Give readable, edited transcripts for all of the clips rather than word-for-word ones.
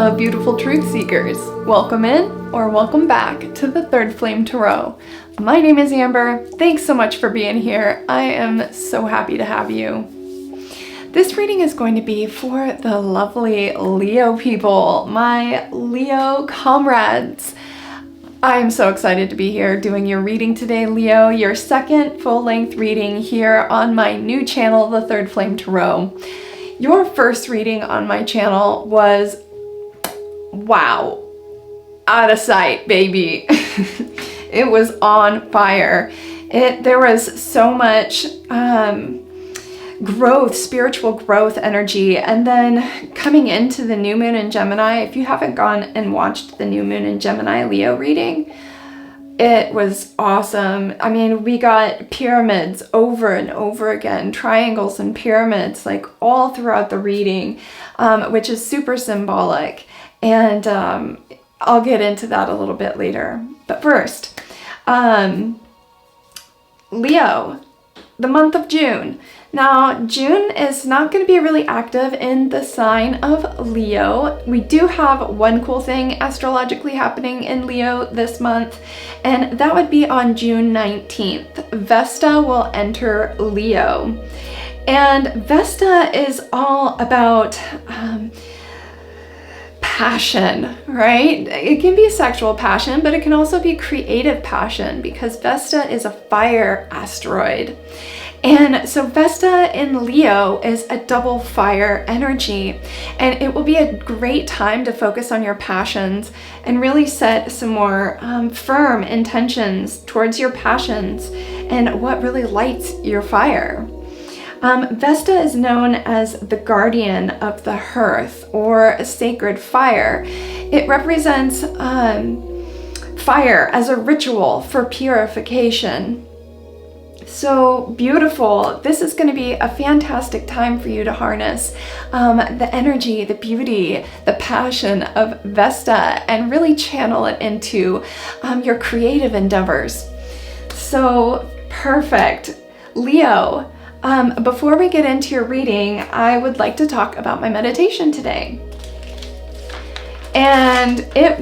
Hello, beautiful truth seekers. Welcome in or welcome back to the Third Flame Tarot. My name is Amber. Thanks so much for being here. I am so happy to have you. This reading is going to be for the lovely Leo people, my Leo comrades. I am so excited to be here doing your reading today, Leo, your second full-length reading here on my new channel, the Third Flame Tarot. Your first reading on my channel was, wow, out of sight, baby. It was on fire. There was so much growth, spiritual growth energy. And then coming into the new moon in Gemini, if you haven't gone and watched the new moon in Gemini Leo reading, it was awesome. I mean, we got pyramids over and over again, triangles and pyramids, like all throughout the reading, which is super symbolic. And I'll get into that a little bit later. But first, Leo, the month of June. Now, June is not going to be really active in the sign of Leo. We do have one cool thing astrologically happening in Leo this month, and that would be on June 19th. Vesta will enter Leo. And Vesta is all about passion, right? It can be sexual passion, but it can also be creative passion because Vesta is a fire asteroid. And so Vesta in Leo is a double fire energy, and it will be a great time to focus on your passions and really set some more firm intentions towards your passions and what really lights your fire. Vesta is known as the guardian of the hearth or a sacred fire. It represents fire as a ritual for purification. So beautiful. This is going to be a fantastic time for you to harness the energy, the beauty, the passion of Vesta and really channel it into your creative endeavors. So perfect. Leo, before we get into your reading, I would like to talk about my meditation today. And it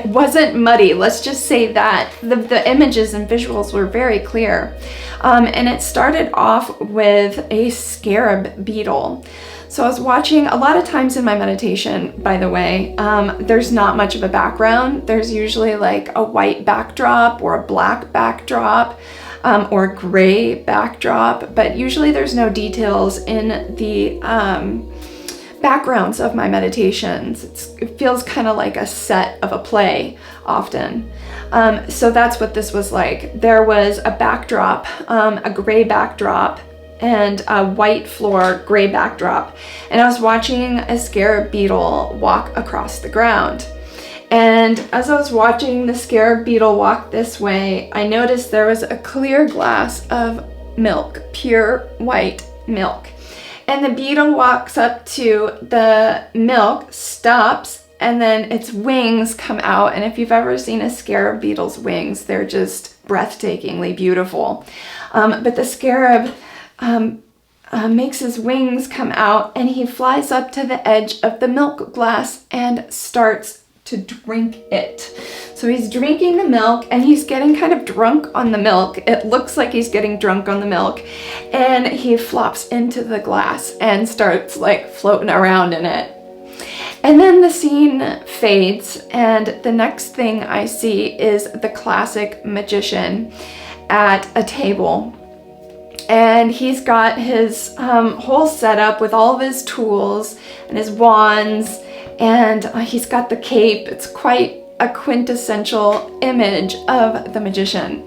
wasn't muddy, let's just say that. The images and visuals were very clear. And it started off with a scarab beetle. So I was watching, a lot of times in my meditation, by the way, there's not much of a background. There's usually like a white backdrop or a black backdrop or gray backdrop, but usually there's no details in the backgrounds of my meditations. It feels kind of like a set of a play often. So that's what this was like. There was a backdrop, a gray backdrop, and a white floor, gray backdrop. And I was watching a scarab beetle walk across the ground. And as I was watching the scarab beetle walk this way, I noticed there was a clear glass of milk, pure white milk. And the beetle walks up to the milk, stops, and then its wings come out. And if you've ever seen a scarab beetle's wings, they're just breathtakingly beautiful. But the scarab makes his wings come out, and he flies up to the edge of the milk glass and starts to drink it. So he's drinking the milk and he's getting kind of drunk on the milk. It looks like he's getting drunk on the milk, and he flops into the glass and starts like floating around in it. And then the scene fades, and the next thing I see is the classic magician at a table. And he's got his whole setup with all of his tools and his wands, and he's got the cape. It's quite a quintessential image of the magician.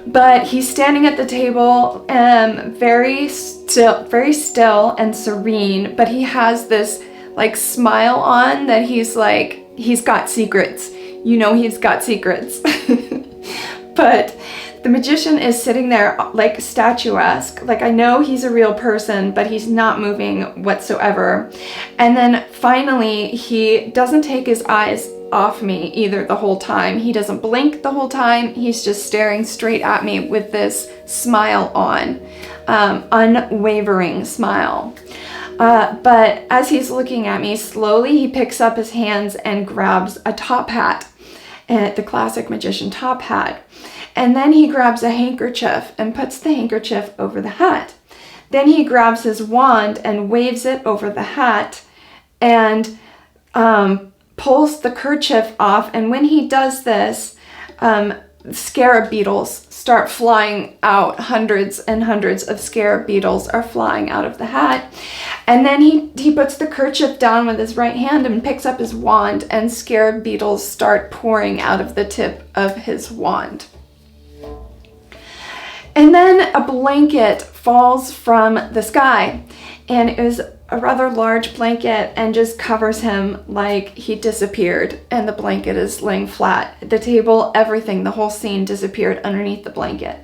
But he's standing at the table, very still and serene, but he has this like smile on that he's got secrets. You know he's got secrets. But the magician is sitting there like statuesque. Like, I know he's a real person, but he's not moving whatsoever. And then finally, he doesn't take his eyes off me either the whole time. He doesn't blink the whole time. He's just staring straight at me with this smile on, unwavering smile. But as he's looking at me, slowly he picks up his hands and grabs a top hat, the classic magician top hat. And then he grabs a handkerchief and puts the handkerchief over the hat. Then he grabs his wand and waves it over the hat and pulls the kerchief off. And when he does this, scarab beetles start flying out. Hundreds and hundreds of scarab beetles are flying out of the hat. And then he puts the kerchief down with his right hand and picks up his wand, and scarab beetles start pouring out of the tip of his wand. And then a blanket falls from the sky, and it was a rather large blanket and just covers him like he disappeared, and the blanket is laying flat. The table, everything, the whole scene disappeared underneath the blanket.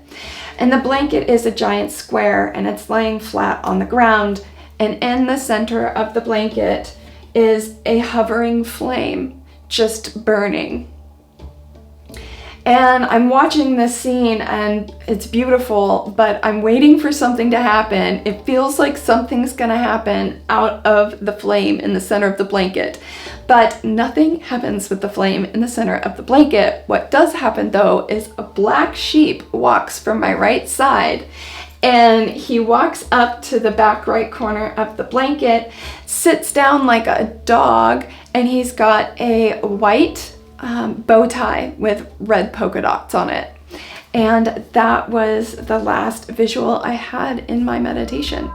And the blanket is a giant square, and it's laying flat on the ground, and in the center of the blanket is a hovering flame just burning. And I'm watching this scene and it's beautiful, but I'm waiting for something to happen. It feels like something's gonna happen out of the flame in the center of the blanket, but nothing happens with the flame in the center of the blanket. What does happen though is a black sheep walks from my right side, and he walks up to the back right corner of the blanket, sits down like a dog, and he's got a white bow tie with red polka dots on it. And that was the last visual I had in my meditation.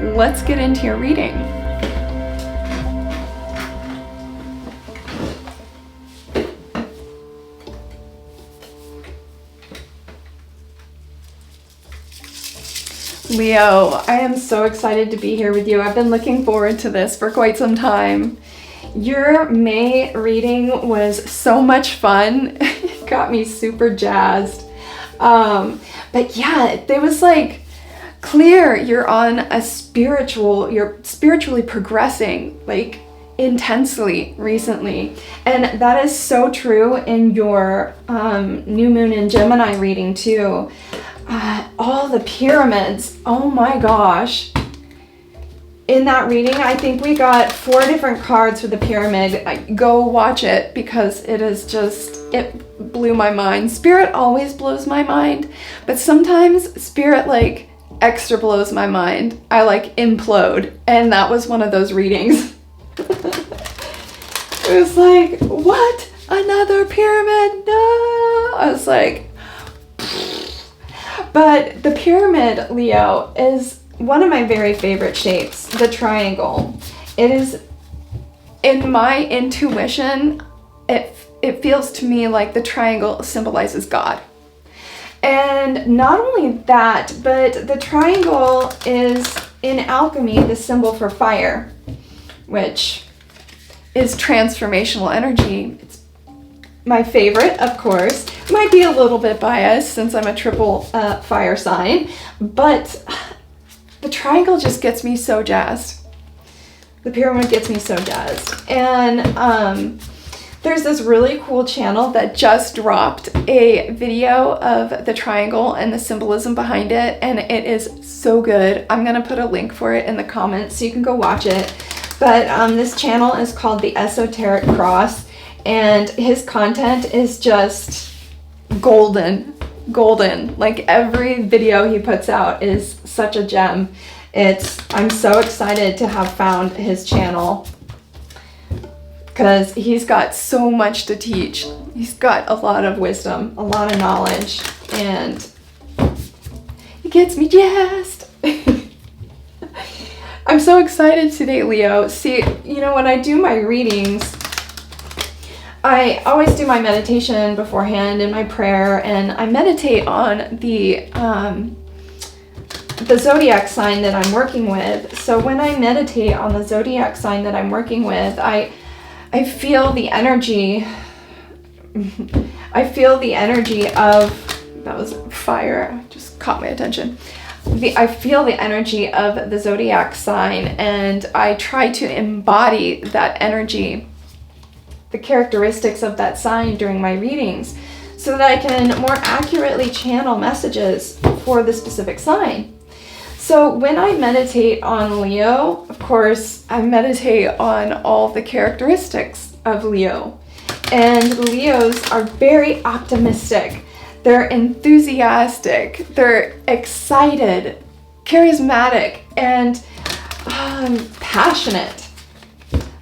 let's get into your reading. Leo, I am so excited to be here with you. I've been looking forward to this for quite some time. Your May reading was so much fun. It got me super jazzed. But yeah, it was like clear you're on a you're spiritually progressing like intensely recently. And that is so true in your new moon in Gemini reading too. All the pyramids, oh my gosh. In that reading, I think we got 4 different cards for the pyramid. Go watch it because it is just, it blew my mind. Spirit always blows my mind, but sometimes Spirit like extra blows my mind. I like implode, and that was one of those readings. It was like, what? Another pyramid? No! I was like, but the pyramid, Leo, is one of my very favorite shapes, the triangle. It is, in my intuition, it feels to me like the triangle symbolizes God. And not only that, but the triangle is, in alchemy, the symbol for fire, which is transformational energy. It's my favorite, of course. Might be a little bit biased since I'm a triple fire sign, but the triangle just gets me so jazzed. The pyramid gets me so jazzed. And there's this really cool channel that just dropped a video of the triangle and the symbolism behind it, and it is so good. I'm gonna put a link for it in the comments so you can go watch it. But this channel is called The Esoteric Cross, and his content is just golden. Like every video he puts out is such a gem. I'm so excited to have found his channel because he's got so much to teach. He's got a lot of wisdom, a lot of knowledge, and he gets me jazzed. I'm so excited today, Leo. See, you know, when I do my readings, I always do my meditation beforehand and my prayer, and I meditate on the zodiac sign that I'm working with. So when I meditate on the zodiac sign that I'm working with, I feel the energy. I feel the energy of, that was fire, just caught my attention. I feel the energy of the zodiac sign, and I try to embody that energy, the characteristics of that sign during my readings, so that I can more accurately channel messages for the specific sign. So when I meditate on Leo, of course, I meditate on all the characteristics of Leo. And Leos are very optimistic. They're enthusiastic. They're excited, charismatic, and passionate.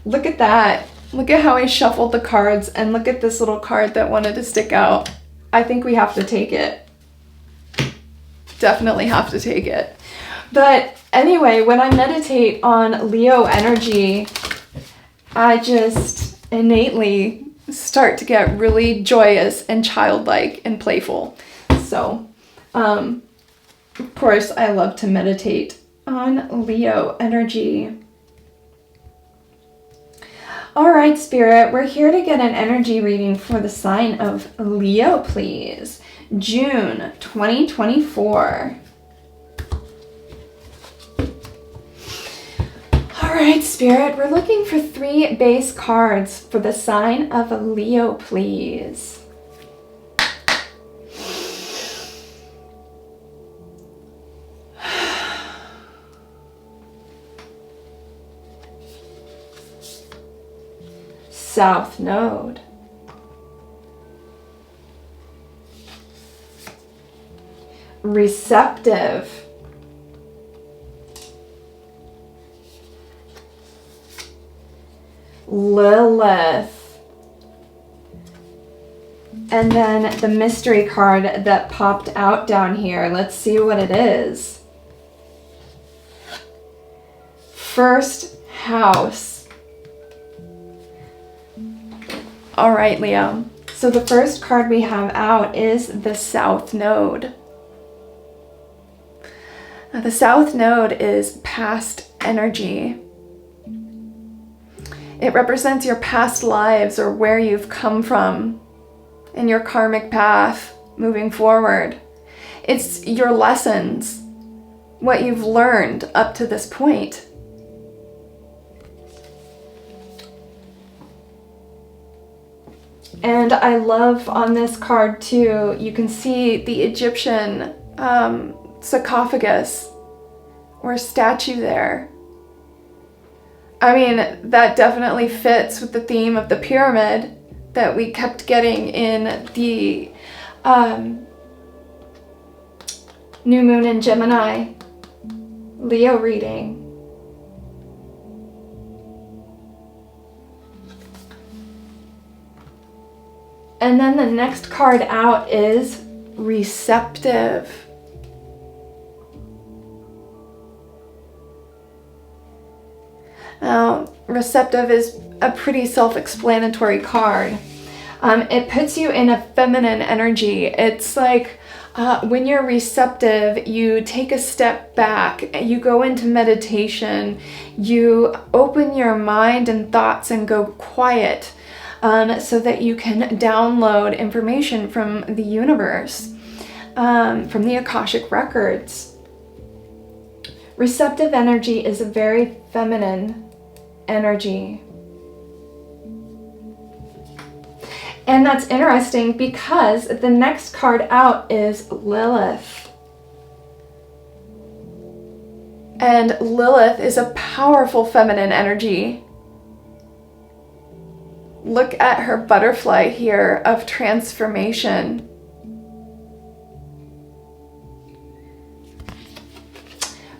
Look at that. Look at how I shuffled the cards, and look at this little card that wanted to stick out. I think we have to take it. Definitely have to take it. But anyway, when I meditate on Leo energy, I just innately start to get really joyous and childlike and playful. So, of course, I love to meditate on Leo energy. All right, Spirit, we're here to get an energy reading for the sign of Leo, please. June 2024. All right, Spirit, we're looking for 3 base cards for the sign of Leo, please. South Node. Receptive. Lilith. And then the mystery card that popped out down here. Let's see what it is. first house. All right, Leo. So the first card we have out is the South Node. Now, the South Node is past energy. It represents your past lives or where you've come from and your karmic path moving forward. It's your lessons, what you've learned up to this point. And I love on this card too, you can see the Egyptian sarcophagus or statue there. I mean, that definitely fits with the theme of the pyramid that we kept getting in the New Moon in Gemini Leo reading. And then the next card out is Receptive. Now, Receptive is a pretty self-explanatory card. It puts you in a feminine energy. It's like when you're receptive, you take a step back, you go into meditation, you open your mind and thoughts and go quiet so that you can download information from the universe, from the Akashic records. Receptive energy is a very feminine energy. And that's interesting because the next card out is Lilith. And Lilith is a powerful feminine energy. Look at her butterfly here of transformation.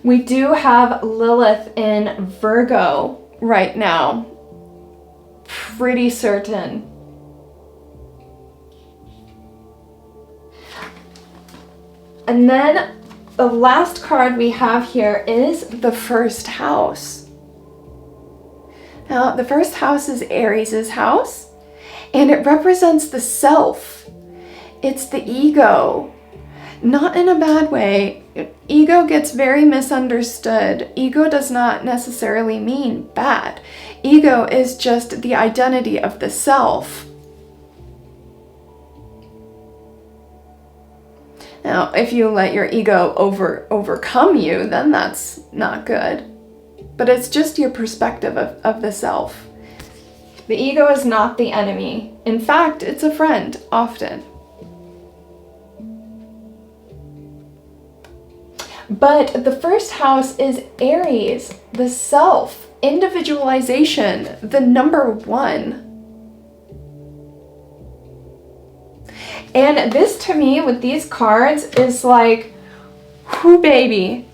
We do have Lilith in Virgo right now. Pretty certain. And then the last card we have here is the first house. Now, the first house is Aries' house, and it represents the self. It's the ego. Not in a bad way. Ego gets very misunderstood. Ego does not necessarily mean bad. Ego is just the identity of the self. Now, if you let your ego overcome you, then that's not good. But it's just your perspective of the self. The ego is not the enemy. In fact, it's a friend, often. But the first house is Aries, the self, individualization, the number one. And this to me with these cards is like, whoo baby,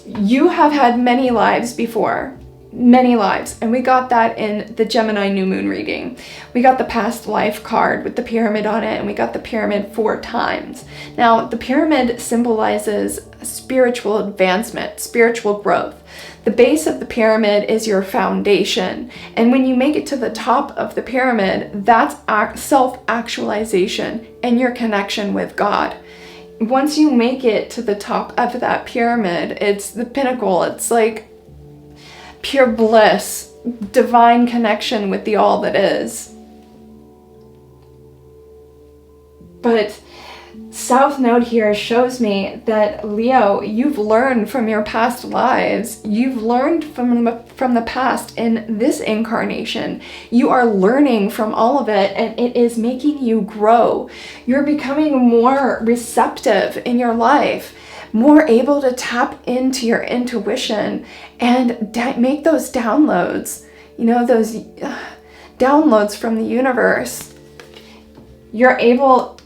you have had many lives before, many lives. And we got that in the Gemini new moon reading. We got the past life card with the pyramid on it, and we got the pyramid 4 times. Now, the pyramid symbolizes spiritual advancement, spiritual growth. The base of the pyramid is your foundation. And when you make it to the top of the pyramid, that's self-actualization and your connection with God. Once you make it to the top of that pyramid, it's the pinnacle. It's like pure bliss, divine connection with the all that is. But South Node here shows me that, Leo, you've learned from your past lives. You've learned from the past in this incarnation. You are learning from all of it, and it is making you grow. You're becoming more receptive in your life, more able to tap into your intuition and make those downloads, those downloads from the universe. You're able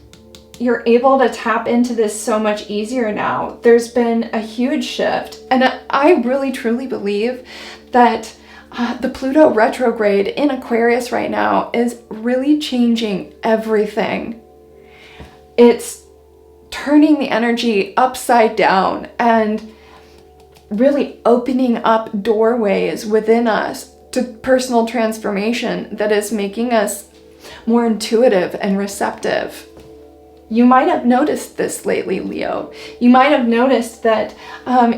to tap into this so much easier now. There's been a huge shift. And I really truly believe that the Pluto retrograde in Aquarius right now is really changing everything. It's turning the energy upside down, and really opening up doorways within us to personal transformation that is making us more intuitive and receptive. You might have noticed this lately, Leo. You might have noticed that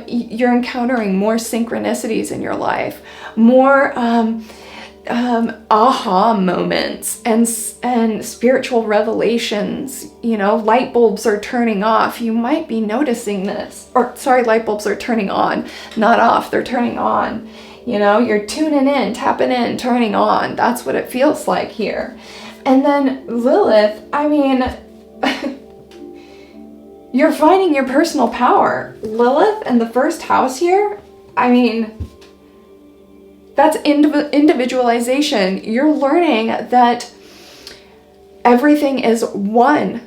you're encountering more synchronicities in your life, more aha moments and spiritual revelations. You know, light bulbs are turning off. You might be noticing this. Or sorry, light bulbs are turning on, not off. They're turning on. You know, you're tuning in, tapping in, turning on. That's what it feels like here. And then Lilith, I mean, you're finding your personal power. Lilith and the first house here, I mean, that's individualization. You're learning that everything is one,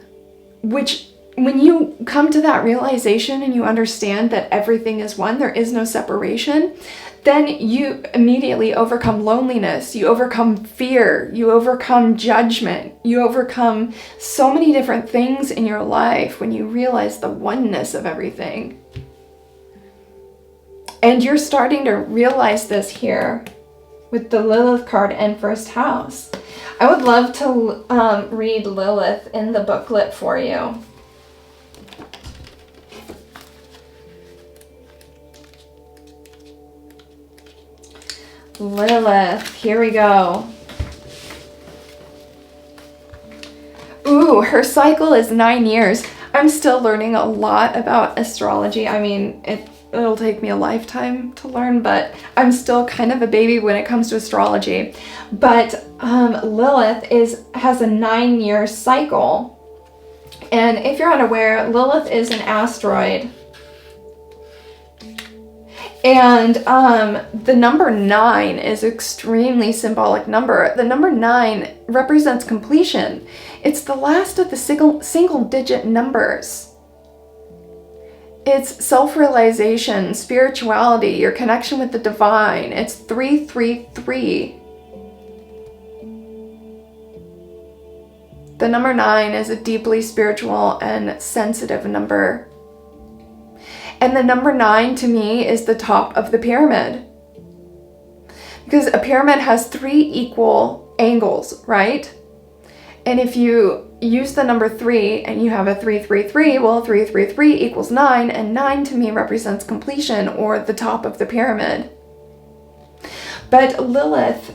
which when you come to that realization and you understand that everything is one, there is no separation, then you immediately overcome loneliness, you overcome fear, you overcome judgment, you overcome so many different things in your life when you realize the oneness of everything. And you're starting to realize this here with the Lilith card and first house. I would love to read Lilith in the booklet for you. Lilith, here we go. Ooh, her cycle is 9 years. I'm still learning a lot about astrology. I mean, it'll take me a lifetime to learn, but I'm still kind of a baby when it comes to astrology. But Lilith has a 9-year cycle. And if you're unaware, Lilith is an asteroid. And the number 9 is extremely symbolic number. The number 9 represents completion. It's the last of the single digit numbers. It's self-realization, spirituality, your connection with the divine. It's 333. The number 9 is a deeply spiritual and sensitive number. And the number 9 to me is the top of the pyramid. Because a pyramid has 3 equal angles, right? And if you use the number 3 and you have a 333, well, 333 equals 9, and 9 to me represents completion or the top of the pyramid. But Lilith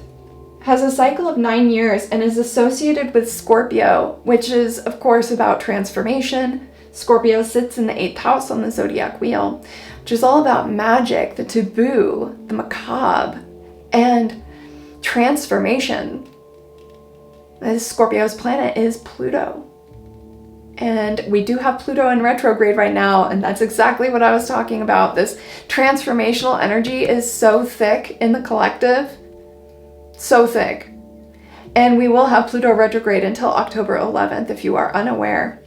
has a cycle of 9 years and is associated with Scorpio, which is, of course, about transformation. Scorpio sits in the 8th house on the zodiac wheel, which is all about magic, the taboo, the macabre, and transformation. As Scorpio's planet is Pluto. And we do have Pluto in retrograde right now, and that's exactly what I was talking about. This transformational energy is so thick in the collective, so thick. And we will have Pluto retrograde until October 11th if you are unaware.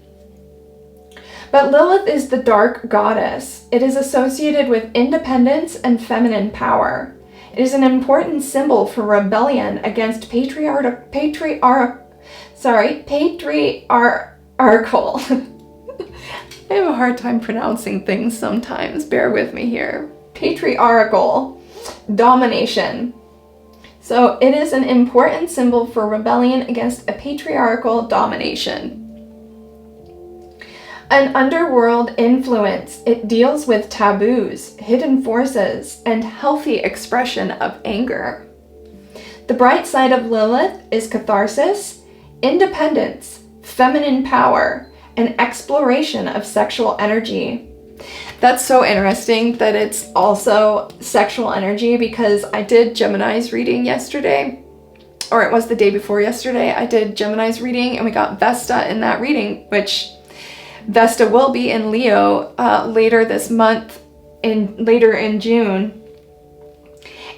But Lilith is the dark goddess. It is associated with independence and feminine power. It is an important symbol for rebellion against patriarchal. I have a hard time pronouncing things sometimes. Bear with me here. Patriarchal domination. So it is an important symbol for rebellion against a patriarchal domination. An underworld influence. It deals with taboos, hidden forces, and healthy expression of anger. The bright side of Lilith is catharsis, independence, feminine power, and exploration of sexual energy. That's so interesting that it's also sexual energy, because I did Gemini's reading yesterday, or it was the day before yesterday. I did Gemini's reading and we got Vesta in that reading, which Vesta will be in Leo later this month, later in June.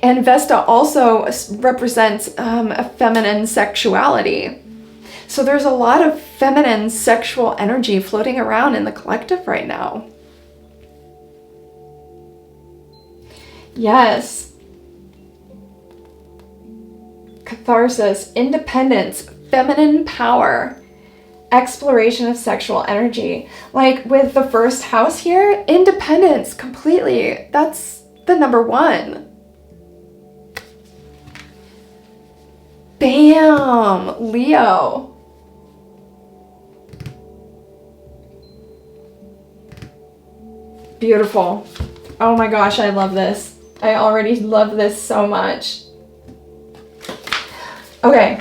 And Vesta also represents a feminine sexuality. So there's a lot of feminine sexual energy floating around in the collective right now. Yes. Catharsis, independence, feminine power, exploration of sexual energy. Like with the first house here, independence independence completely. That's the number one. Bam! Leo. Beautiful. Oh my gosh, I love this. I already love this so much. Okay.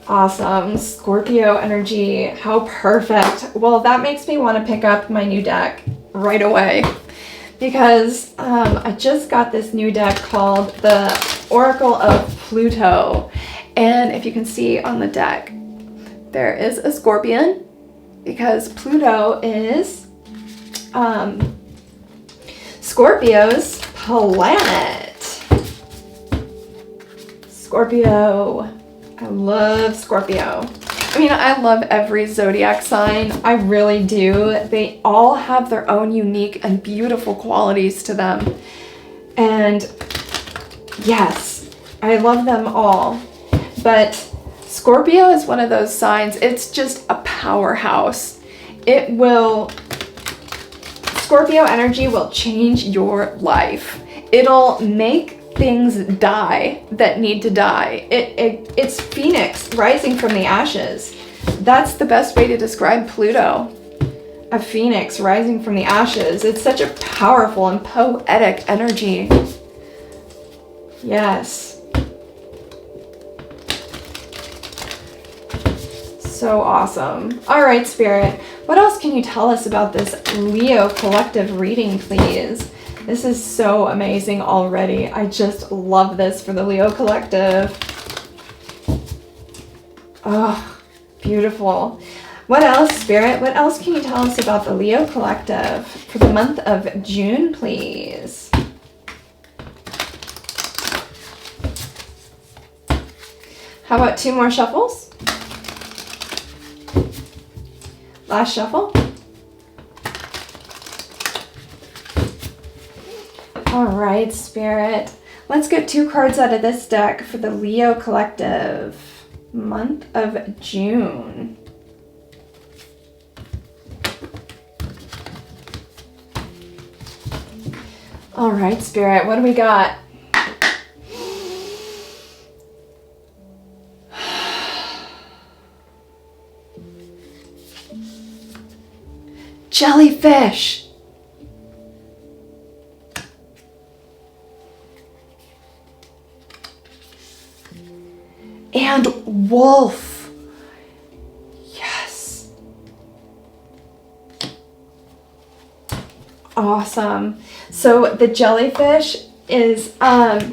Awesome. Scorpio energy. How perfect. Well, that makes me want to pick up my new deck right away, because I just got this new deck called the Oracle of Pluto. And if you can see on the deck, there is a scorpion, because Pluto is Scorpio's planet. Scorpio. I love Scorpio. I mean, I love every zodiac sign. I really do. They all have their own unique and beautiful qualities to them. And yes, I love them all. But Scorpio is one of those signs. It's just a powerhouse. Scorpio energy will change your life. It'll make things die that need to die. It's Phoenix rising from the ashes. That's the best way to describe Pluto. A phoenix rising from the ashes. It's such a powerful and poetic energy. Yes. So awesome. All right, Spirit. What else can you tell us about this Leo collective reading, please? This is so amazing already. I just love this for the Leo collective. Oh, beautiful. What else, Spirit? What else can you tell us about the Leo collective for the month of June, please? How about 2 more shuffles? Last shuffle. All right, Spirit. Let's get 2 cards out of this deck for the Leo collective, month of June. All right, Spirit, what do we got? Jellyfish. And wolf. Yes. Awesome. So the jellyfish is I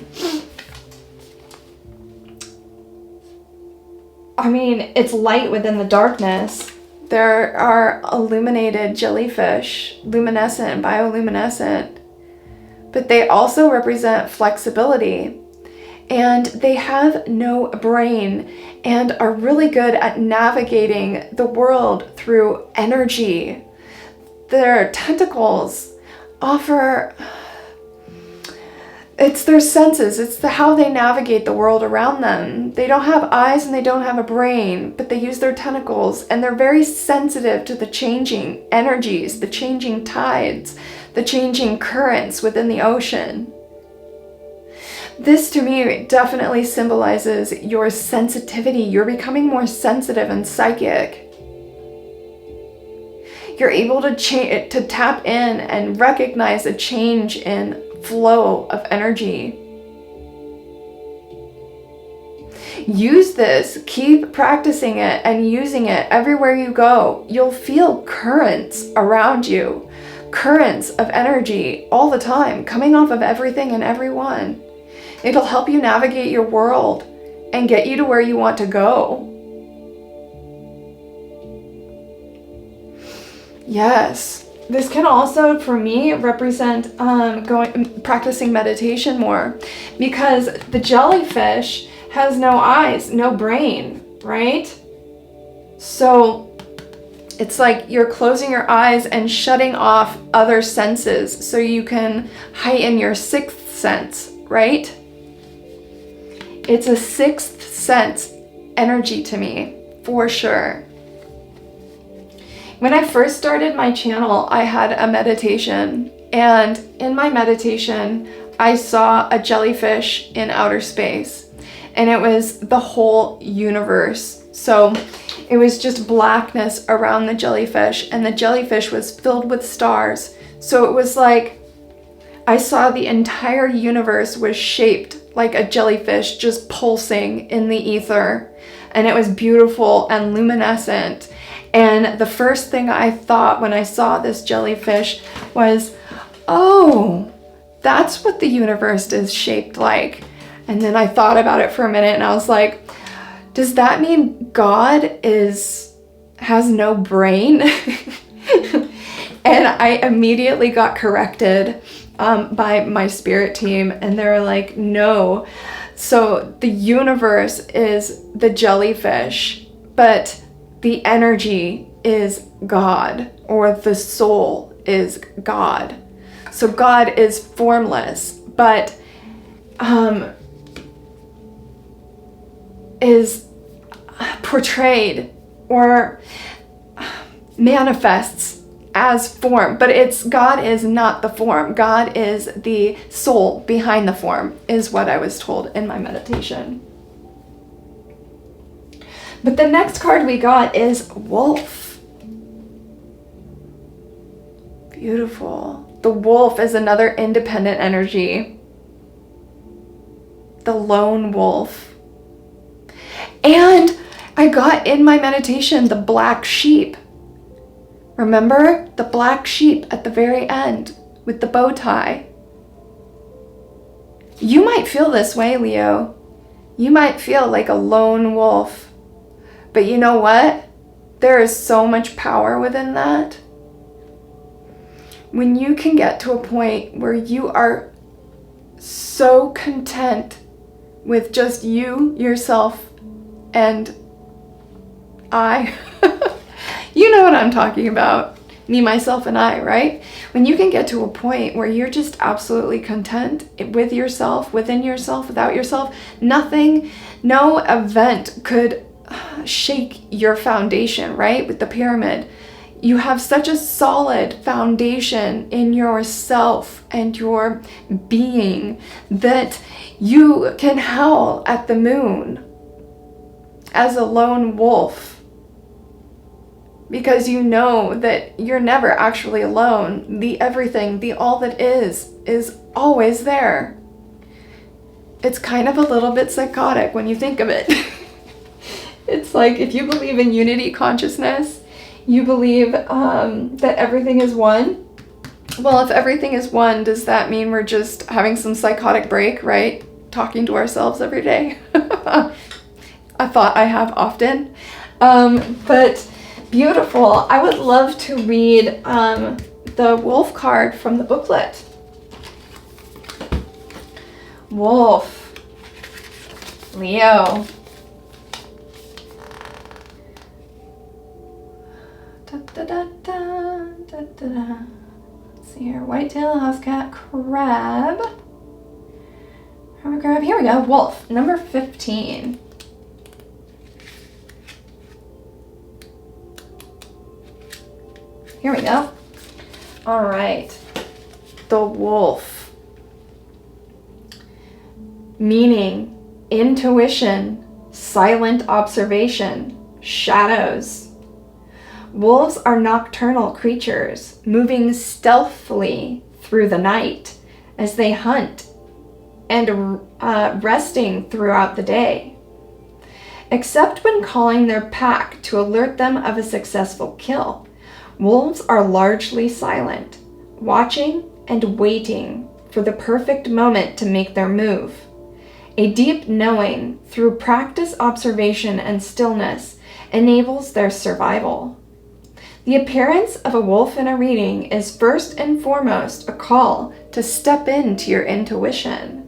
mean, it's light within the darkness. There are illuminated jellyfish, luminescent, bioluminescent, but they also represent flexibility. And they have no brain and are really good at navigating the world through energy. Their tentacles offer, it's their senses, it's how they navigate the world around them. They don't have eyes and they don't have a brain, but they use their tentacles, and they're very sensitive to the changing energies, the changing tides, the changing currents within the ocean. This to me definitely symbolizes your sensitivity. You're becoming more sensitive and psychic. You're able to tap in and recognize a change in flow of energy. Use this, keep practicing it and using it everywhere you go. You'll feel currents around you, currents of energy all the time, coming off of everything and everyone. It'll help you navigate your world and get you to where you want to go. Yes. This can also, for me, represent practicing meditation more, because the jellyfish has no eyes, no brain, right? So it's like you're closing your eyes and shutting off other senses so you can heighten your 6th sense, right? It's a 6th sense energy to me, for sure. When I first started my channel, I had a meditation, and in my meditation, I saw a jellyfish in outer space, and it was the whole universe. So it was just blackness around the jellyfish, and the jellyfish was filled with stars. So it was like I saw the entire universe was shaped like a jellyfish just pulsing in the ether, and it was beautiful and luminescent. And the first thing I thought when I saw this jellyfish was, oh, that's what the universe is shaped like. And then I thought about it for a minute, and I was like, does that mean God has no brain? And I immediately got corrected by my spirit team, and they were like, no. So the universe is the jellyfish, but the energy is God, or the soul is God. So God is formless, but is portrayed or manifests as form, but God is not the form. God is the soul behind the form, is what I was told in my meditation. But the next card we got is Wolf. Beautiful. The wolf is another independent energy. The lone wolf. And I got in my meditation the black sheep. Remember? The black sheep at the very end with the bow tie. You might feel this way, Leo. You might feel like a lone wolf. But you know what? There is so much power within that. When you can get to a point where you are so content with just you, yourself, and I. You know what I'm talking about. Me, myself, and I, right? When you can get to a point where you're just absolutely content with yourself, within yourself, without yourself, nothing, no event could shake your foundation, right? With the pyramid, you have such a solid foundation in yourself and your being that you can howl at the moon as a lone wolf, because you know that you're never actually alone. The everything, the all that is always there. It's kind of a little bit psychotic when you think of it. It's like, if you believe in unity consciousness, you believe that everything is one. Well, if everything is one, does that mean we're just having some psychotic break, right? Talking to ourselves every day? A thought I have often. But beautiful. I would love to read the wolf card from the booklet. Wolf. Leo. Da, da, da, da, da, da, da. Let's see here. Whitetail, house cat, crab. Crab. Here we go. Wolf, number 15. Here we go. All right. The wolf. Meaning, intuition, silent observation, shadows. Wolves are nocturnal creatures, moving stealthily through the night as they hunt and resting throughout the day. Except when calling their pack to alert them of a successful kill, wolves are largely silent, watching and waiting for the perfect moment to make their move. A deep knowing through practice, observation, and stillness enables their survival. The appearance of a wolf in a reading is first and foremost a call to step into your intuition.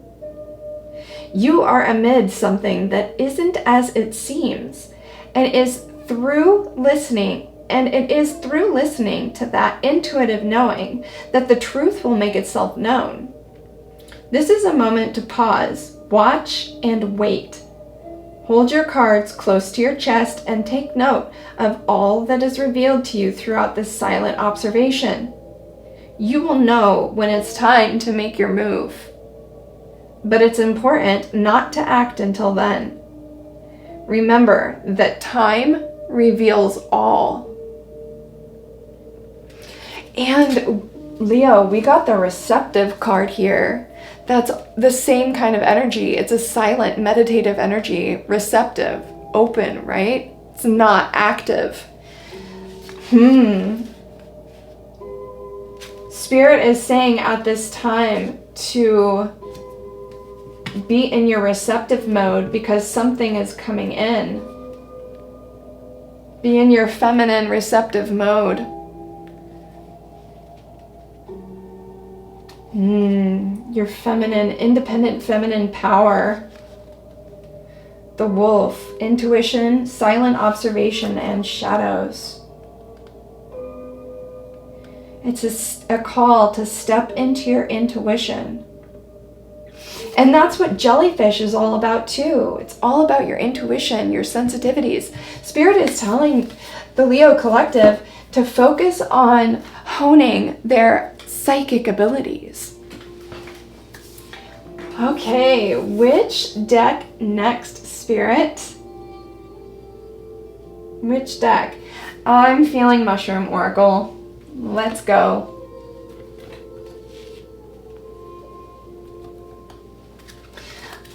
You are amid something that isn't as it seems, and it is through listening to that intuitive knowing that the truth will make itself known. This is a moment to pause, watch, and wait. Hold your cards close to your chest and take note of all that is revealed to you throughout this silent observation. You will know when it's time to make your move. But it's important not to act until then. Remember that time reveals all. And Leo, we got the receptive card here. That's the same kind of energy. It's a silent, meditative energy. Receptive, open, right? It's not active. Spirit is saying at this time to be in your receptive mode because something is coming in. Be in your feminine receptive mode. Your feminine, independent feminine power. The wolf, intuition, silent observation, and shadows. It's a call to step into your intuition. And that's what jellyfish is all about too. It's all about your intuition, your sensitivities. Spirit is telling the Leo collective to focus on honing their psychic abilities. Okay, which deck next, Spirit? Which deck? I'm feeling Mushroom Oracle. Let's go.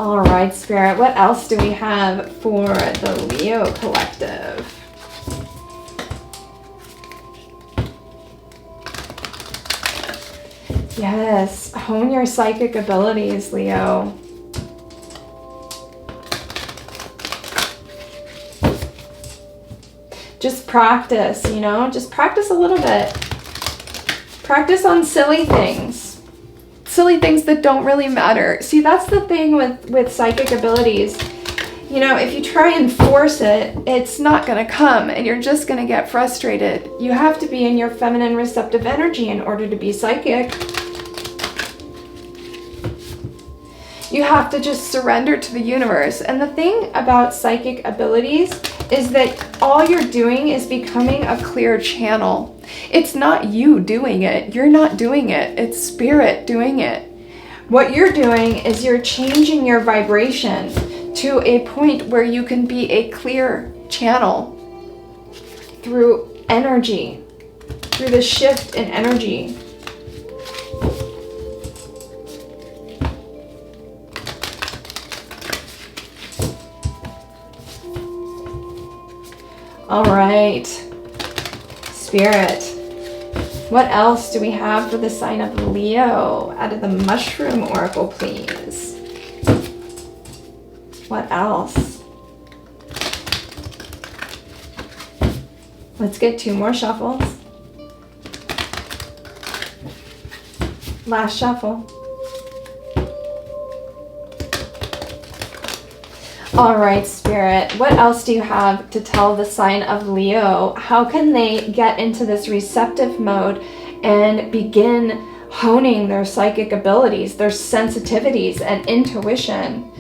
All right, Spirit, what else do we have for the Leo collective? Yes, hone your psychic abilities, Leo. Just practice, you know, just practice a little bit. Practice on silly things. Silly things that don't really matter. See, that's the thing with psychic abilities. You know, if you try and force it, it's not going to come and you're just going to get frustrated. You have to be in your feminine receptive energy in order to be psychic. You have to just surrender to the universe. And the thing about psychic abilities is that all you're doing is becoming a clear channel. It's not you doing it. You're not doing it. It's spirit doing it. What you're doing is you're changing your vibration to a point where you can be a clear channel through energy, through the shift in energy. All right, Spirit, what else do we have for the sign of Leo out of the Mushroom Oracle, please? What else? Let's get 2 more shuffles. Last shuffle. All right, Spirit, what else do you have to tell the sign of Leo? How can they get into this receptive mode and begin honing their psychic abilities, their sensitivities and intuition?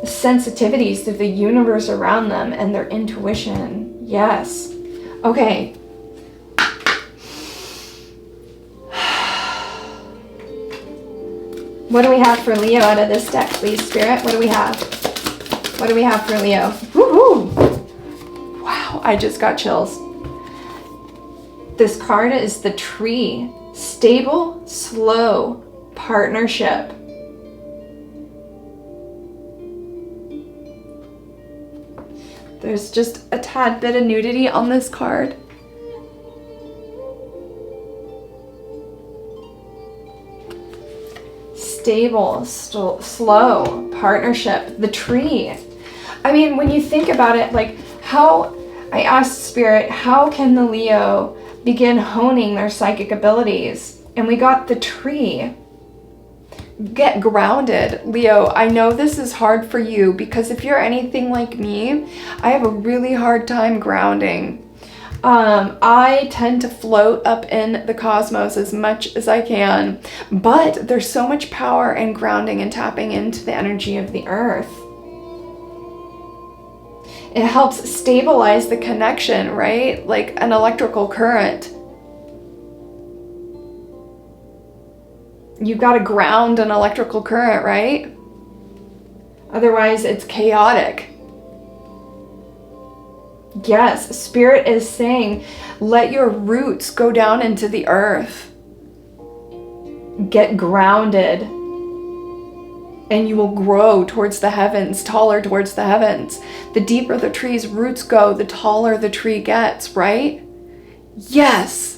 The sensitivities to the universe around them and their intuition. Yes. Okay. What do we have for Leo out of this deck, please, Spirit? What do we have? What do we have for Leo? Woohoo! Wow, I just got chills. This card is the Tree. Stable, slow partnership. There's just a tad bit of nudity on this card. Stable, slow partnership. The Tree. I mean, when you think about it, like how, I asked Spirit, how can the Leo begin honing their psychic abilities? And we got the Tree. Get grounded, Leo. I know this is hard for you because if you're anything like me, I have a really hard time grounding. I tend to float up in the cosmos as much as I can, but there's so much power in grounding and tapping into the energy of the earth. It helps stabilize the connection, right? Like an electrical current. You've got to ground an electrical current, right? Otherwise, it's chaotic. Yes, Spirit is saying, let your roots go down into the earth. Get grounded. And you will grow towards the heavens, taller towards the heavens. The deeper the tree's roots go, the taller the tree gets, right? Yes.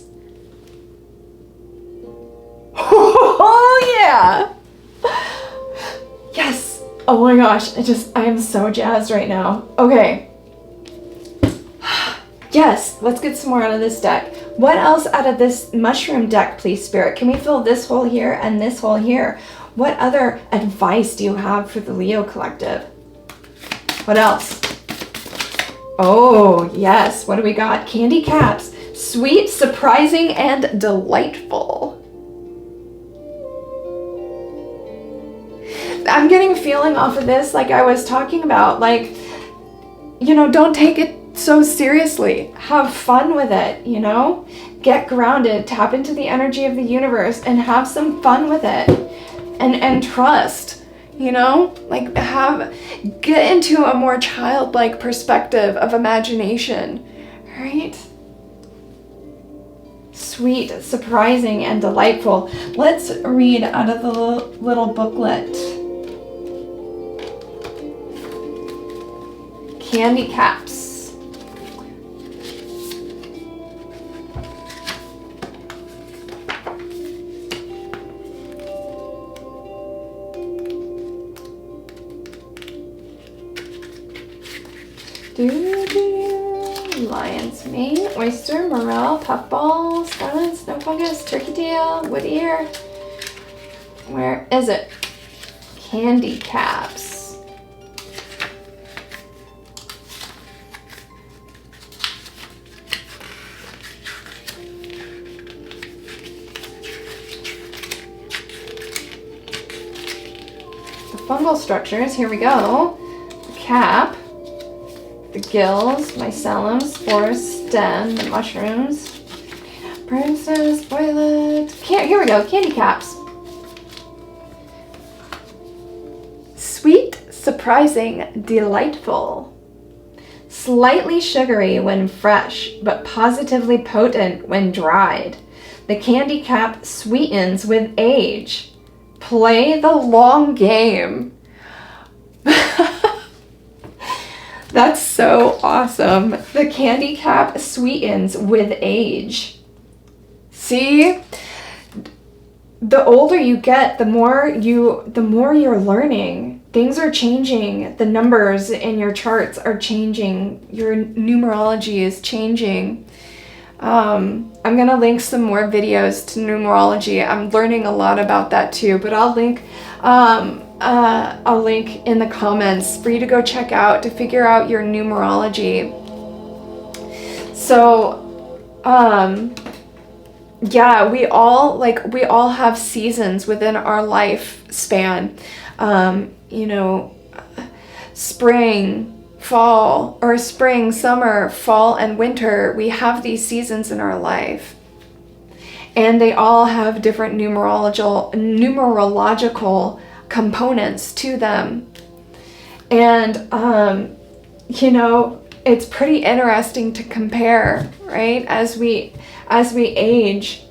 Oh, yeah. Yes. Oh my gosh. I am so jazzed right now. Okay. Yes. Let's get some more out of this deck. What else out of this mushroom deck, please, Spirit? Can we fill this hole here and this hole here? What other advice do you have for the Leo collective? What else? Oh, yes. What do we got? Candy caps. Sweet, surprising, and delightful. I'm getting a feeling off of this, like I was talking about, like, you know, don't take it so seriously. Have fun with it, you know? Get grounded, tap into the energy of the universe, and have some fun with it. And trust, you know? Like, get into a more childlike perspective of imagination, right? Sweet, surprising, and delightful. Let's read out of the little booklet. Candy caps. Lion's mane, oyster, morel, puffball, scarlet, snow fungus, turkey tail, wood ear. Where is it? Candy caps. The fungal structures, here we go. The cap. The gills, mycelium, spores, stem, the mushrooms, princess, violet. Here we go, candy caps. Sweet, surprising, delightful. Slightly sugary when fresh, but positively potent when dried. The candy cap sweetens with age. Play the long game. That's so awesome. The candy cap sweetens with age. See? The older you get, the more you're learning. Things are changing. The numbers in your charts are changing. Your numerology is changing. I'm gonna link some more videos to numerology. I'm learning a lot about that too, but I'll link in the comments for you to go check out to figure out your numerology. So, yeah, we all have seasons within our lifespan. You know, spring, fall, or spring, summer, fall, and winter. We have these seasons in our life. And they all have different numerological components to them. And, you know, it's pretty interesting to compare, right? As we age,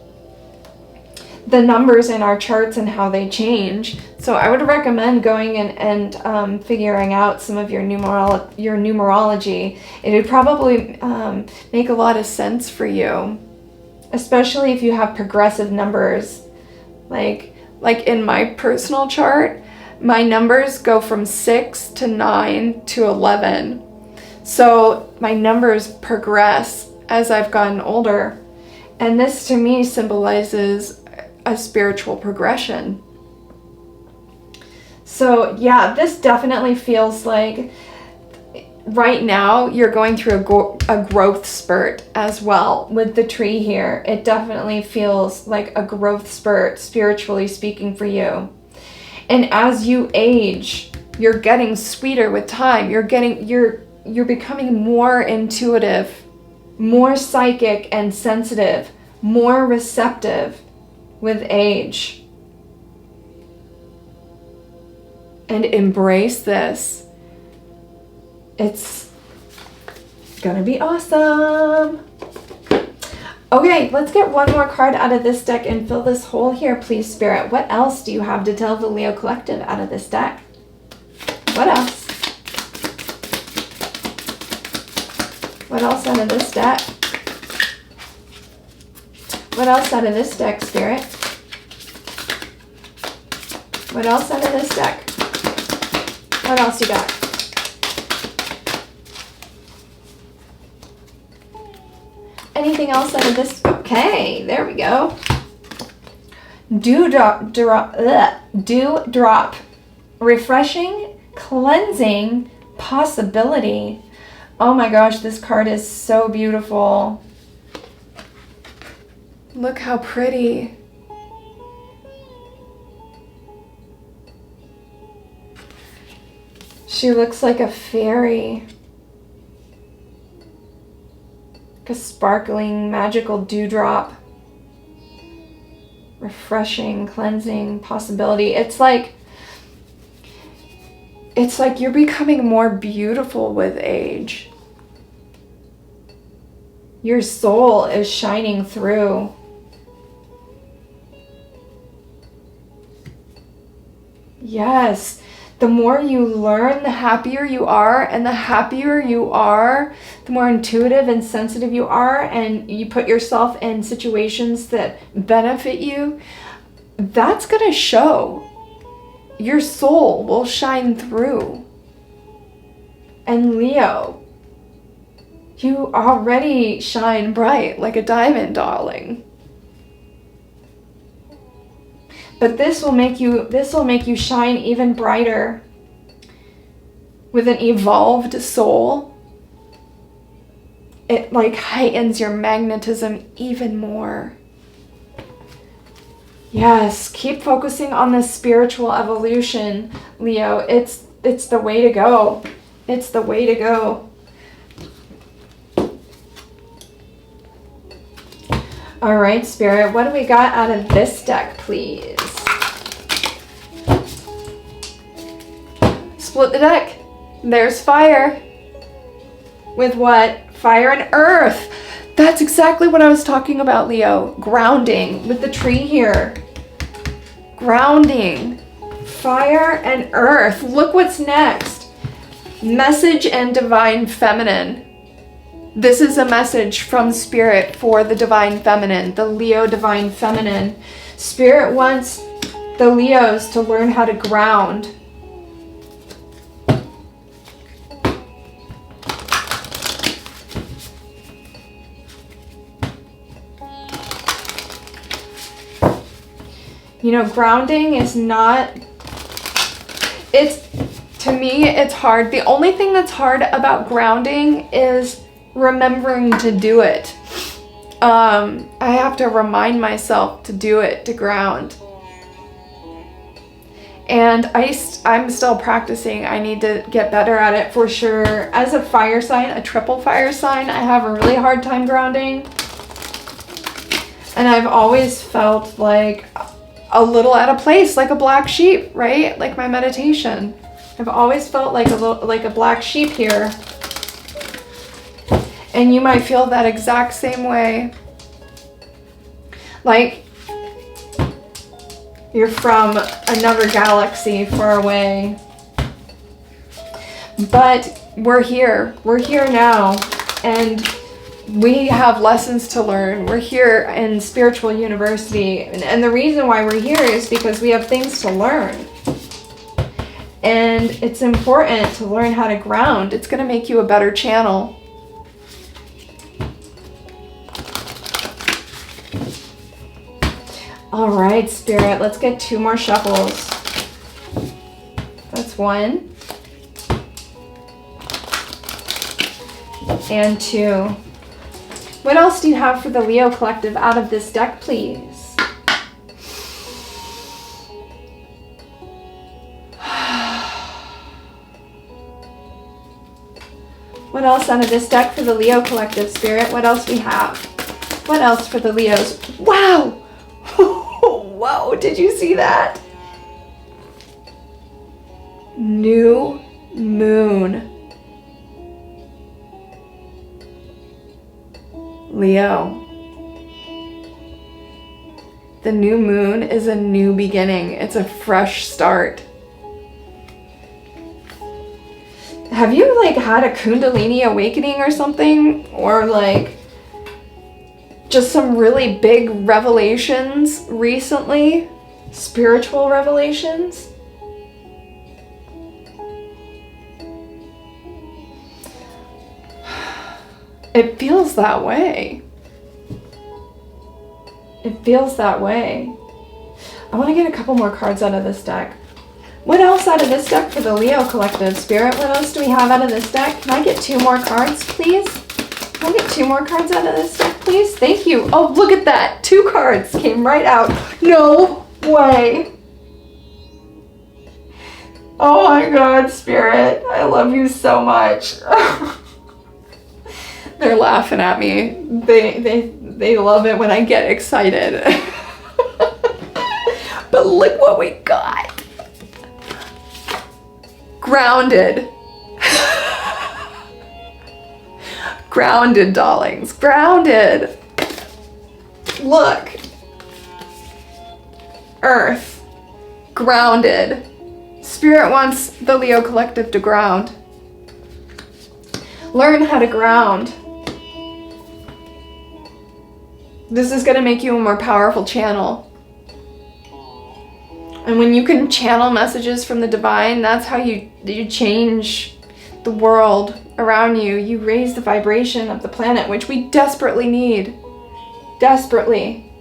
the numbers in our charts and how they change. So I would recommend going and figuring out some of your numerology. It would probably make a lot of sense for you, especially if you have progressive numbers. Like in my personal chart, my numbers go from 6 to 9 to 11. So my numbers progress as I've gotten older. And this to me symbolizes a spiritual progression. So yeah, this definitely feels like right now you're going through a growth spurt as well with the tree here. It definitely feels like a growth spurt, spiritually speaking, for you. And as you age, you're getting sweeter with time. You're you're becoming more intuitive, more psychic and sensitive, more receptive with age. And embrace this. It's gonna be awesome. Okay, let's get one more card out of this deck and fill this hole here, please, Spirit. What else do you have to tell the Leo Collective out of this deck? What else? What else out of this deck? What else out of this deck, Spirit? What else out of this deck? What else you got? Anything else out of this? Okay, there we go. Dewdrop. Refreshing, cleansing, possibility. Oh my gosh, this card is so beautiful. Look how pretty. She looks like a fairy. Like a sparkling, magical dewdrop. Refreshing, cleansing, possibility. It's like you're becoming more beautiful with age. Your soul is shining through. Yes. The more you learn, the happier you are, and the happier you are, the more intuitive and sensitive you are, and you put yourself in situations that benefit you, that's going to show. Your soul will shine through. And Leo, you already shine bright like a diamond, darling. But this will make you shine even brighter with an evolved soul. It like heightens your magnetism even more. Yes, keep focusing on this spiritual evolution, Leo. It's the way to go. It's the way to go. All right, Spirit, what do we got out of this deck, please? Split the deck. There's fire. With what? Fire and earth. That's exactly what I was talking about, Leo. Grounding with the tree here. Grounding. Fire and earth. Look what's next. Message and divine feminine. This is a message from Spirit for the divine feminine, the Leo divine feminine. Spirit wants the Leos to learn how to ground. You know, grounding is not, to me, it's hard. The only thing that's hard about grounding is remembering to do it. I have to remind myself to do it, to ground. And I'm still practicing. I need to get better at it for sure. As a fire sign, a triple fire sign, I have a really hard time grounding. And I've always felt like a little out of place, like a black sheep, right? Like my meditation. I've always felt like a black sheep here. And you might feel that exact same way. Like you're from another galaxy far away. But we're here. We're here now. And we have lessons to learn. We're here in spiritual university. And the reason why we're here is because we have things to learn. And it's important to learn how to ground. It's going to make you a better channel. All right, Spirit, let's get 2 more shuffles. That's 1. And 2. What else do you have for the Leo Collective out of this deck, please? What else out of this deck for the Leo collective spirit? What else we have? What else for the Leos? Wow! Whoa, did you see that? New moon. Leo. The new moon is a new beginning. It's a fresh start. Have you like had a Kundalini awakening or something? Or like just some really big revelations recently? Spiritual revelations? It feels that way. It feels that way. I want to get a couple more cards out of this deck. What else out of this deck for the Leo collective spirit? What else do we have out of this deck? Can I get 2 more cards, please? Can I get 2 more cards out of this deck, please? Thank you. Oh, look at that. 2 cards came right out. No way. Oh my God, Spirit. I love you so much. They're laughing at me. They love it when I get excited. But look what we got. Grounded. Grounded, darlings. Grounded. Look. Earth. Grounded. Spirit wants the Leo collective to ground. Learn how to ground. This is going to make you a more powerful channel. And when you can channel messages from the divine, that's how you change the world around you. You raise the vibration of the planet, which we desperately need. Desperately.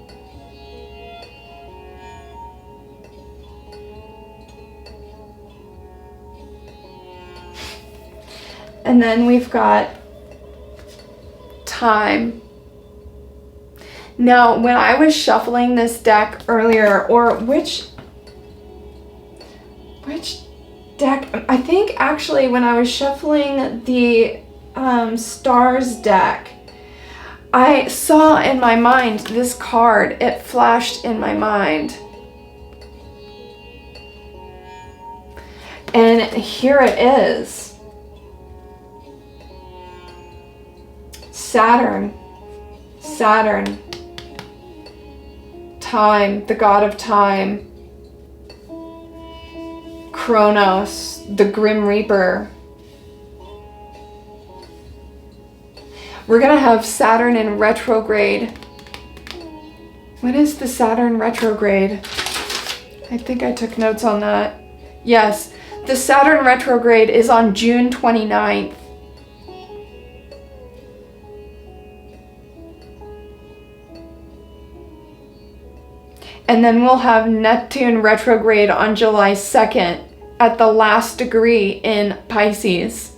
And then we've got time. Now, when I was shuffling this deck earlier, or which deck? I think actually when I was shuffling the stars deck, I saw in my mind this card. It flashed in my mind. And here it is. Saturn. Time, the god of time. Kronos, the Grim Reaper. We're gonna have Saturn in retrograde. When is the Saturn retrograde? I think I took notes on that. Yes, the Saturn retrograde is on June 29th. And then we'll have Neptune retrograde on July 2nd at the last degree in Pisces.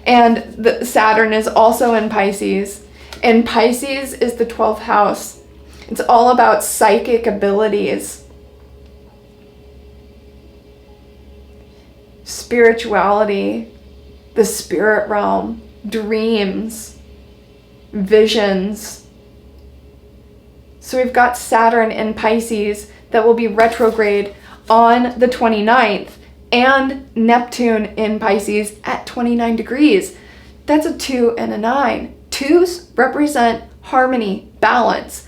And the Saturn is also in Pisces. And Pisces is the 12th house. It's all about psychic abilities, spirituality, the spirit realm, dreams, visions. So we've got Saturn in Pisces that will be retrograde on the 29th, and Neptune in Pisces at 29 degrees. That's a 2 and a 9. 2s represent harmony, balance.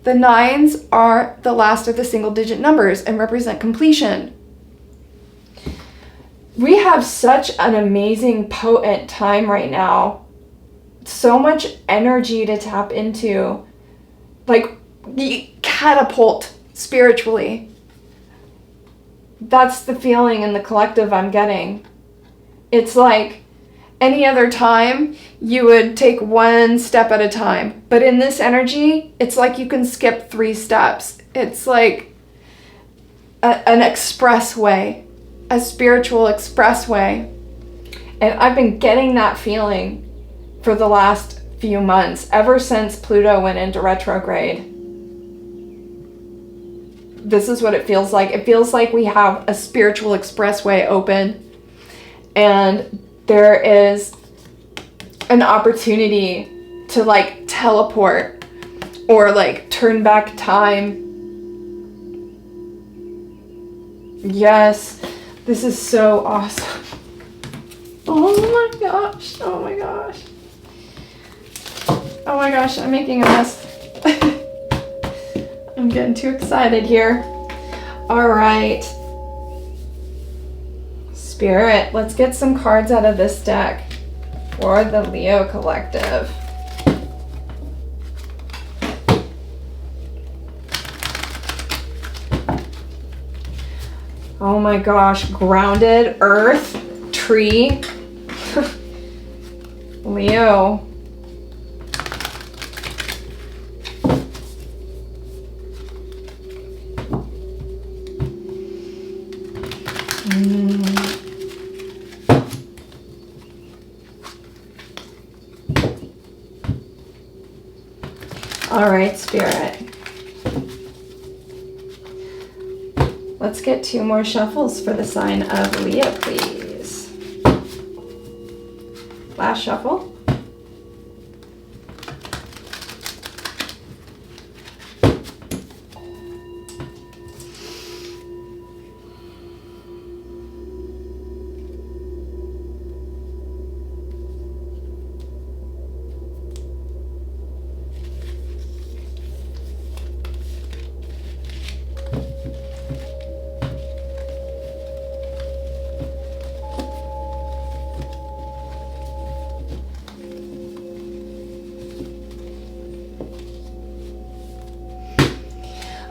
The 9s are the last of the single digit numbers and represent completion. We have such an amazing, potent time right now. So much energy to tap into. Like, catapult spiritually. That's the feeling in the collective I'm getting. It's like any other time you would take 1 step at a time, but in this energy it's like you can skip 3 steps. It's like an expressway, a spiritual expressway. And I've been getting that feeling for the last few months, ever since Pluto went into retrograde. This is what it feels like. It feels like we have a spiritual expressway open, and there is an opportunity to like teleport or like turn back time. Yes, this is so awesome. Oh my gosh, oh my gosh. Oh my gosh, I'm making a mess. I'm getting too excited here. All right. Spirit, let's get some cards out of this deck for the Leo collective. Oh my gosh, grounded, earth, tree, Leo. All right, Spirit. Let's get 2 more shuffles for the sign of Leo, please. Last shuffle.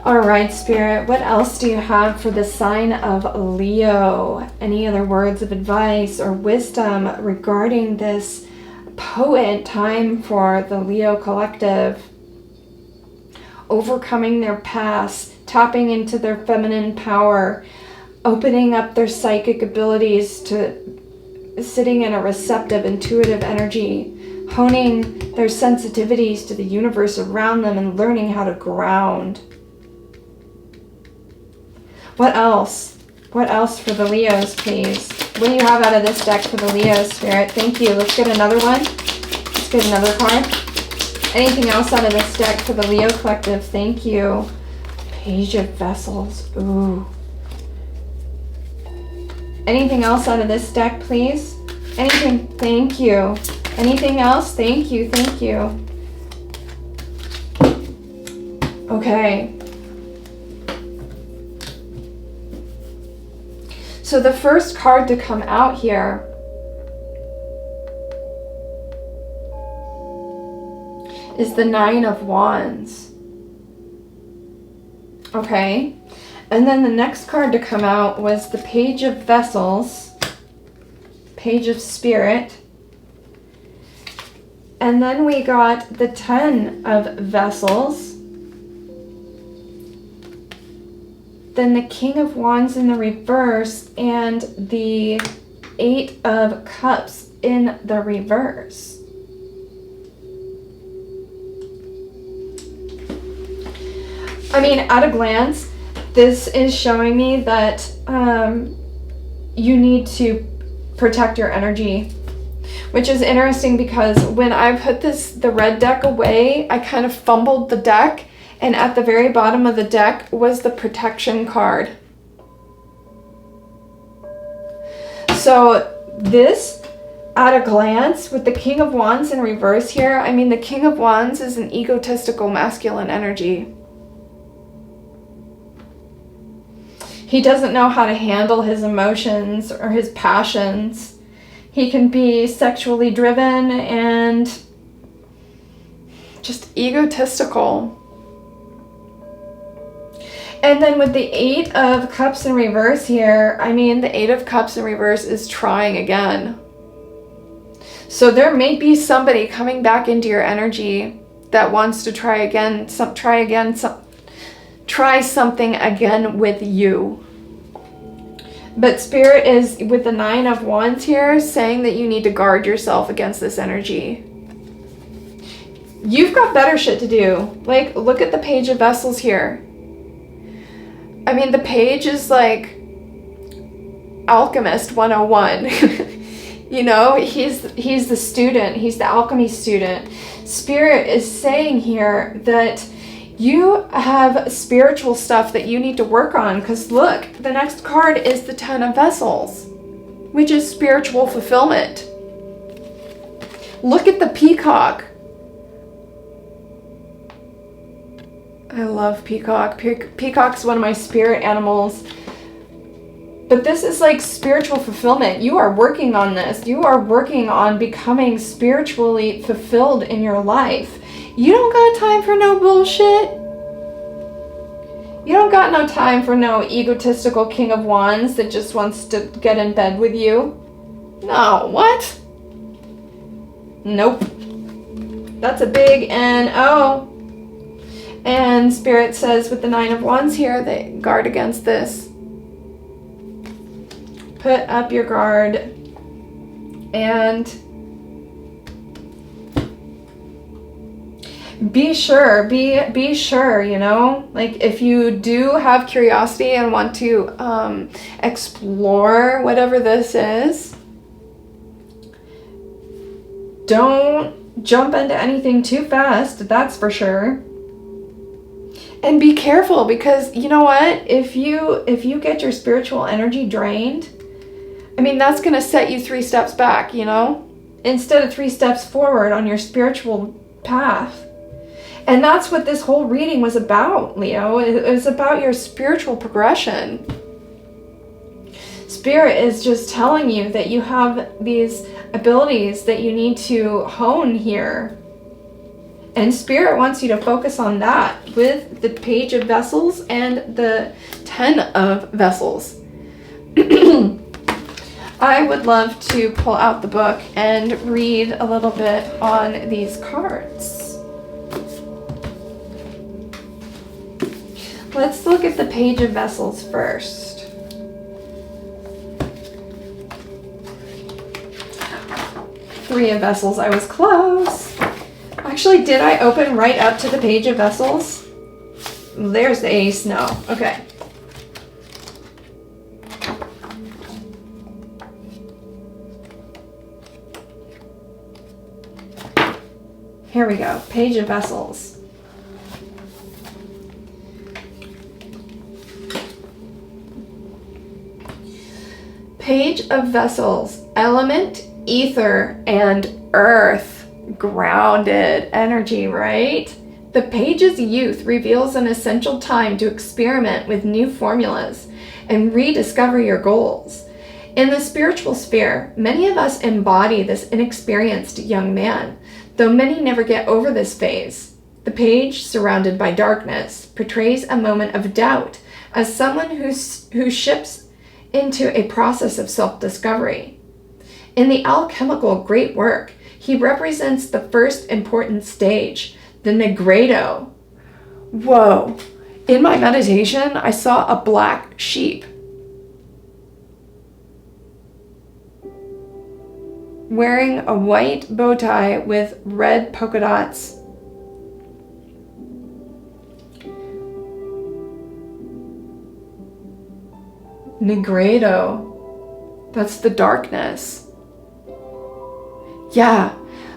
All right, Spirit, what else do you have for the sign of Leo? Any other words of advice or wisdom regarding this potent time for the Leo collective? Overcoming their past, tapping into their feminine power, opening up their psychic abilities to sitting in a receptive, intuitive energy, honing their sensitivities to the universe around them and learning how to ground. What else? What else for the Leos, please? What do you have out of this deck for the Leos, Spirit? Thank you. Let's get another one. Let's get another card. Anything else out of this deck for the Leo collective? Thank you. Page of Vessels. Ooh. Anything else out of this deck, please? Anything? Thank you. Anything else? Thank you. Thank you. Okay. So the first card to come out here is the 9 of Wands. Okay. And then the next card to come out was the Page of Vessels, Page of Spirit. And then we got the 10 of Vessels. Then the King of Wands in the reverse and the 8 of Cups in the reverse. I mean, at a glance, this is showing me that you need to protect your energy, which is interesting because when I put the red deck away, I kind of fumbled the deck. And at the very bottom of the deck was the protection card. So this, at a glance, with the King of Wands in reverse here, I mean, the King of Wands is an egotistical masculine energy. He doesn't know how to handle his emotions or his passions. He can be sexually driven and just egotistical. And then with the 8 of Cups in reverse here, I mean, the 8 of Cups in reverse is trying again. So there may be somebody coming back into your energy that wants to try something again with you. But Spirit is, with the 9 of Wands here, saying that you need to guard yourself against this energy. You've got better shit to do. Like, look at the Page of Vessels here. I mean, the page is like Alchemist 101. You know, he's the student. He's the alchemy student. Spirit is saying here that you have spiritual stuff that you need to work on, because look, the next card is the Ten of Vessels, which is spiritual fulfillment. Look at the peacock. I love peacock. Peacock's one of my spirit animals. But this is like spiritual fulfillment. You are working on this. You are working on becoming spiritually fulfilled in your life. You don't got time for no bullshit. You don't got no time for no egotistical King of Wands that just wants to get in bed with you. No, what? Nope. That's a big N-O. And Spirit says with the Nine of Wands here, they guard against this. Put up your guard and be sure, be sure, you know, like if you do have curiosity and want to explore whatever this is, don't jump into anything too fast, that's for sure. And be careful, because you know what, if you get your spiritual energy drained, I mean, that's going to set you 3 steps back, you know, instead of 3 steps forward on your spiritual path. And that's what this whole reading was about, Leo. It was about your spiritual progression. Spirit is just telling you that you have these abilities that you need to hone here. And Spirit wants you to focus on that with the Page of Vessels and the Ten of Vessels. I would love to pull out the book and read a little bit on these cards. Let's look at the Page of Vessels first. Three of Vessels, I was close. Actually, did I open right up to the Page of Vessels? There's the Ace, no, okay. Here we go, Page of Vessels. Page of Vessels, element, ether, and earth. Grounded energy, right? The Page's youth reveals an essential time to experiment with new formulas and rediscover your goals. In the spiritual sphere, many of us embody this inexperienced young man, though many never get over this phase. The Page, surrounded by darkness, portrays a moment of doubt as someone who ships into a process of self-discovery. In the alchemical great work, he represents the first important stage, the Negredo. Whoa. In my meditation, I saw a black sheep wearing a white bow tie with red polka dots. Negredo. That's the darkness. Yeah,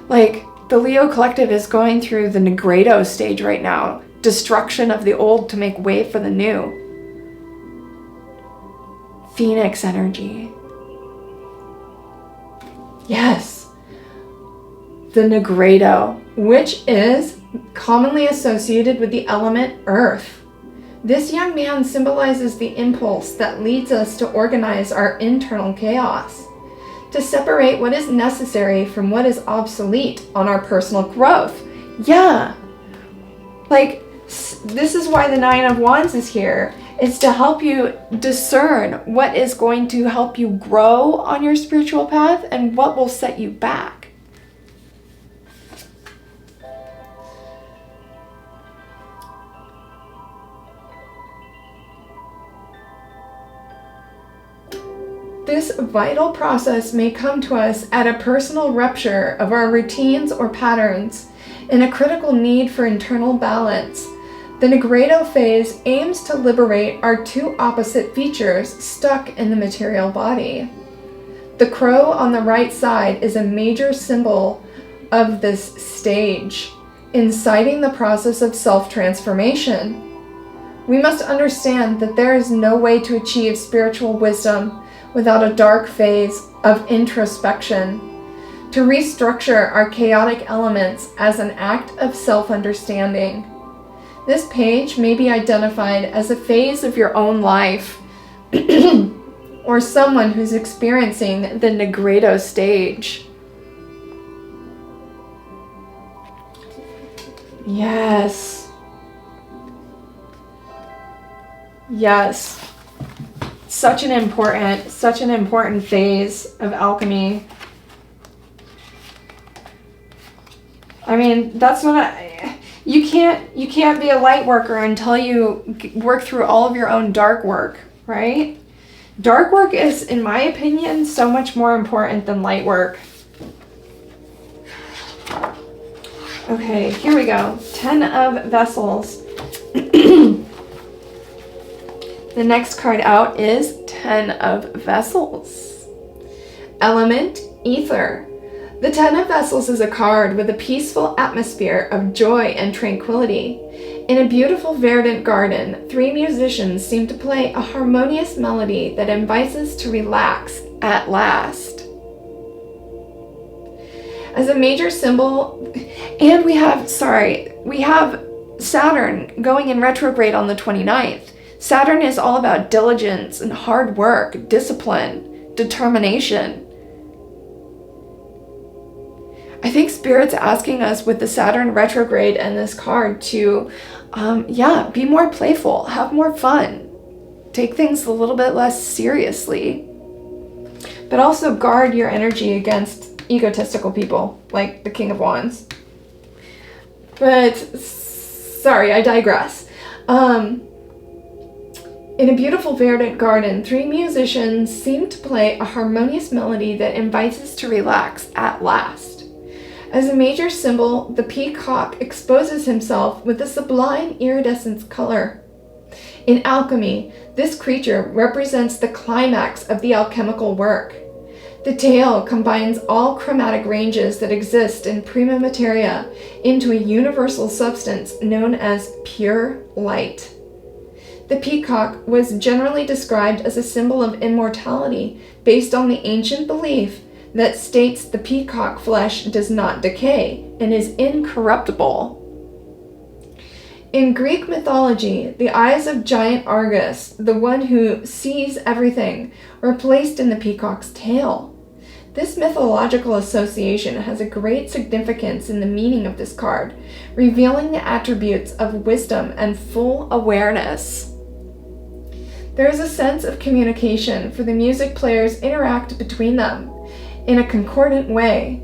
like the Leo Collective is going through the Negredo stage right now. Destruction of the old to make way for the new. Phoenix energy. Yes. The Negredo, which is commonly associated with the element earth. This young man symbolizes the impulse that leads us to organize our internal chaos, to separate what is necessary from what is obsolete on our personal growth. Yeah. Like, this is why the Nine of Wands is here. It's to help you discern what is going to help you grow on your spiritual path and what will set you back. This vital process may come to us at a personal rupture of our routines or patterns, in a critical need for internal balance. The Negredo phase aims to liberate our two opposite features stuck in the material body. The crow on the right side is a major symbol of this stage, inciting the process of self-transformation. We must understand that there is no way to achieve spiritual wisdom without a dark phase of introspection, to restructure our chaotic elements as an act of self-understanding. This page may be identified as a phase of your own life or someone who's experiencing the Negredo stage. Yes. Yes. Such an important phase of alchemy. I mean, that's what you can't be a light worker until you work through all of your own dark work, right? Dark work is, in my opinion, so much more important than light work. Okay, here we go. 10 of Vessels. The next card out is 10 of Vessels. Element, Ether. The 10 of Vessels is a card with a peaceful atmosphere of joy and tranquility. In a beautiful verdant garden, 3 musicians seem to play a harmonious melody that invites us to relax at last. As a major symbol, and we have Saturn going in retrograde on the 29th. Saturn is all about diligence and hard work, discipline, determination. I think Spirit's asking us with the Saturn retrograde and this card to, be more playful, have more fun, take things a little bit less seriously, but also guard your energy against egotistical people like the King of Wands. But, sorry, I digress. In a beautiful verdant garden, 3 musicians seem to play a harmonious melody that invites us to relax at last. As a major symbol, the peacock exposes himself with a sublime iridescent color. In alchemy, this creature represents the climax of the alchemical work. The tail combines all chromatic ranges that exist in prima materia into a universal substance known as pure light. The peacock was generally described as a symbol of immortality based on the ancient belief that states the peacock flesh does not decay and is incorruptible. In Greek mythology, the eyes of giant Argus, the one who sees everything, were placed in the peacock's tail. This mythological association has a great significance in the meaning of this card, revealing the attributes of wisdom and full awareness. There is a sense of communication, for the music players interact between them in a concordant way.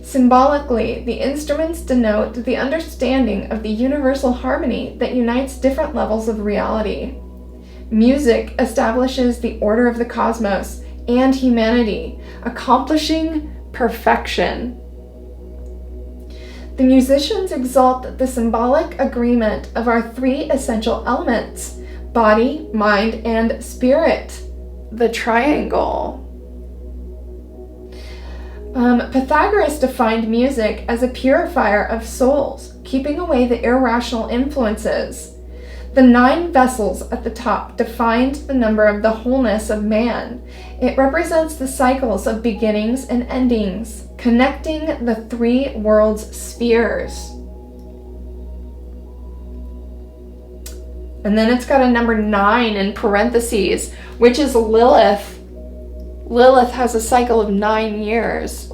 Symbolically, the instruments denote the understanding of the universal harmony that unites different levels of reality. Music establishes the order of the cosmos and humanity, accomplishing perfection. The musicians exalt the symbolic agreement of our 3 essential elements: body, mind, and spirit, the triangle. Pythagoras defined music as a purifier of souls, keeping away the irrational influences. The 9 vessels at the top defined the number of the wholeness of man. It represents the cycles of beginnings and endings, connecting the 3 world's spheres. And then it's got a number 9 in parentheses, which is Lilith. Lilith has a cycle of 9 years.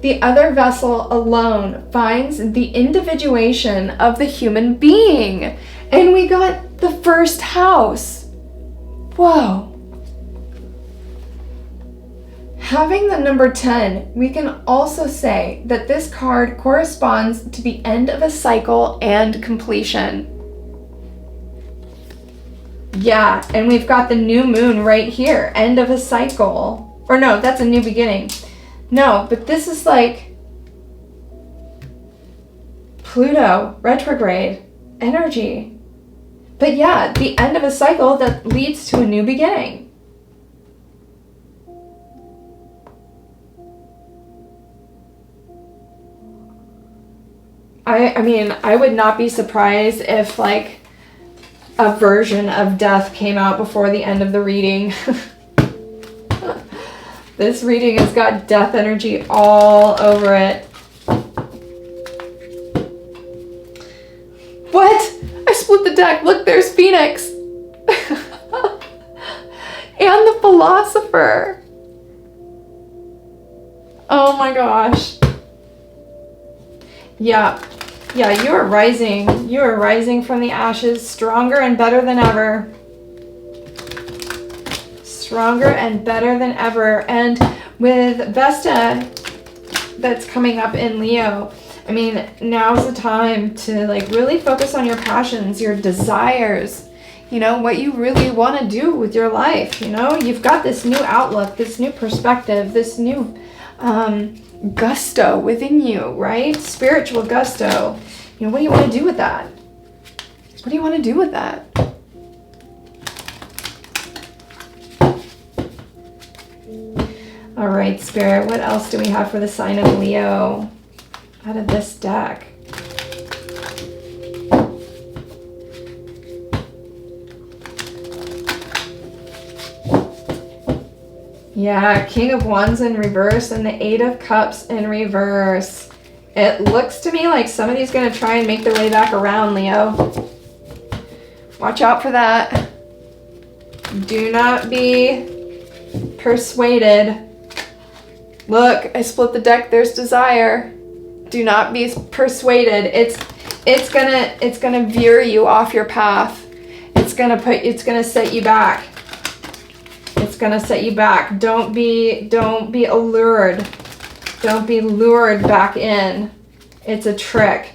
The other vessel alone finds the individuation of the human being. And we got the first house. Whoa. Having the number 10, we can also say that this card corresponds to the end of a cycle and completion. Yeah, and we've got the new moon right here, end of a cycle. Or no, that's a new beginning. No, but this is like Pluto, retrograde, energy. But yeah, the end of a cycle that leads to a new beginning. I mean, I would not be surprised if like a version of death came out before the end of the reading. This reading has got death energy all over it. What? I split the deck. Look, there's Phoenix. And the Philosopher. Oh my gosh. Yeah. Yeah, you are rising. You are rising from the ashes, stronger and better than ever. Stronger and better than ever. And with Vesta that's coming up in Leo, I mean, now's the time to like really focus on your passions, your desires, you know, what you really want to do with your life. You know, you've got this new outlook, this new perspective, this new gusto within you, right? Spiritual gusto. You know, what do you want to do with that? What do you want to do with that? All right, Spirit, what else do we have for the sign of Leo out of this deck? Yeah, King of Wands in reverse and the Eight of Cups in reverse. It looks to me like somebody's going to try and make their way back around, Leo. Watch out for that. Do not be persuaded. Look, I split the deck. There's Desire. Do not be persuaded. It's gonna veer you off your path. It's gonna set you back. It's gonna set you back. Don't be allured. Don't be lured back in. It's a trick.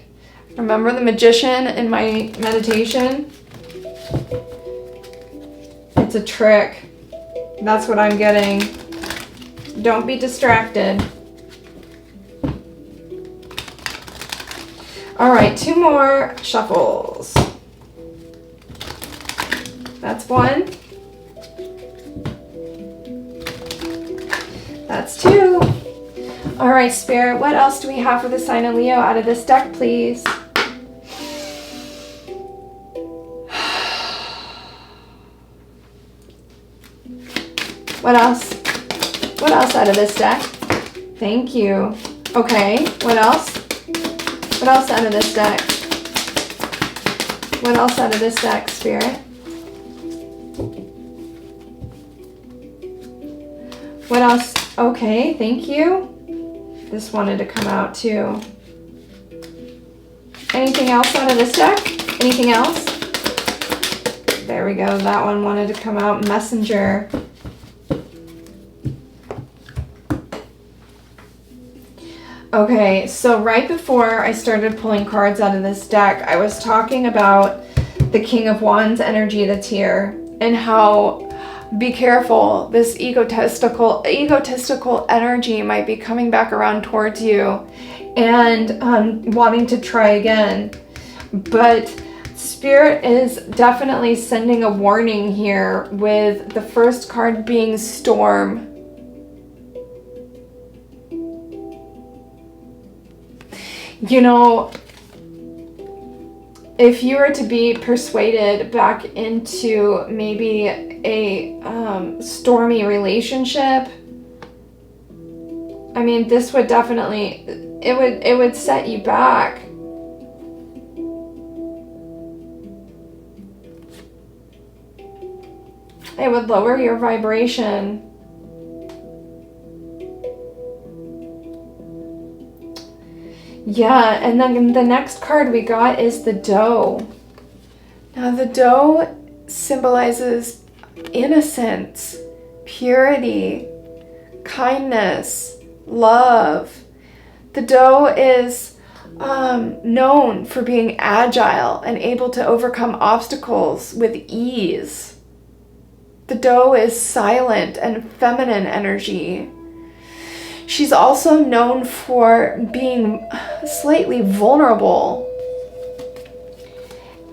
Remember the Magician in my meditation? It's a trick. That's what I'm getting. Don't be distracted. All right, 2 more shuffles. That's 1. That's 2. All right, Spirit, what else do we have for the sign of Leo out of this deck, please? What else? What else out of this deck? Thank you. Okay, what else? What else out of this deck? What else out of this deck, Spirit? What else? Okay, thank you. This wanted to come out too. Anything else out of this deck? Anything else? There we go. That one wanted to come out. Messenger. Okay, so right before I started pulling cards out of this deck, I was talking about the King of Wands energy that's here and how, be careful, this egotistical energy might be coming back around towards you and wanting to try again. But Spirit is definitely sending a warning here with the first card being Storm. You know, if you were to be persuaded back into maybe a stormy relationship, I mean, this would definitely, it would set you back. It would lower your vibration. Yeah, and then the next card we got is the Doe. Now the Doe symbolizes innocence, purity, kindness, love. The Doe is known for being agile and able to overcome obstacles with ease. The Doe is silent and feminine energy. She's also known for being slightly vulnerable.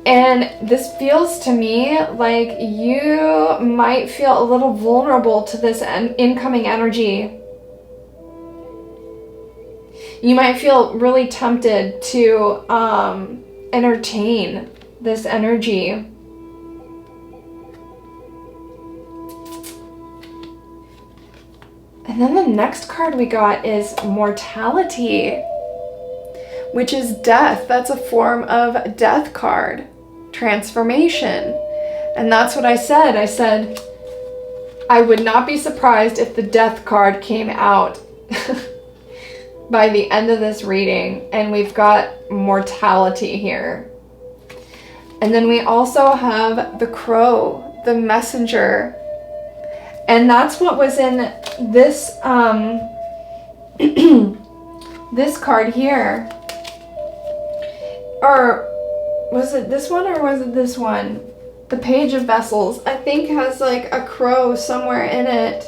And this feels to me like you might feel a little vulnerable to this incoming energy. You might feel really tempted to entertain this energy. And then the next card we got is mortality, which is death. That's a form of death card, transformation. And that's what I said. I said, I would not be surprised if the death card came out by the end of this reading. And we've got mortality here. And then we also have the crow, the messenger. And that's what was in this this card here. Or was it this one or was it this one? The Page of Vessels, I think, has like a crow somewhere in it.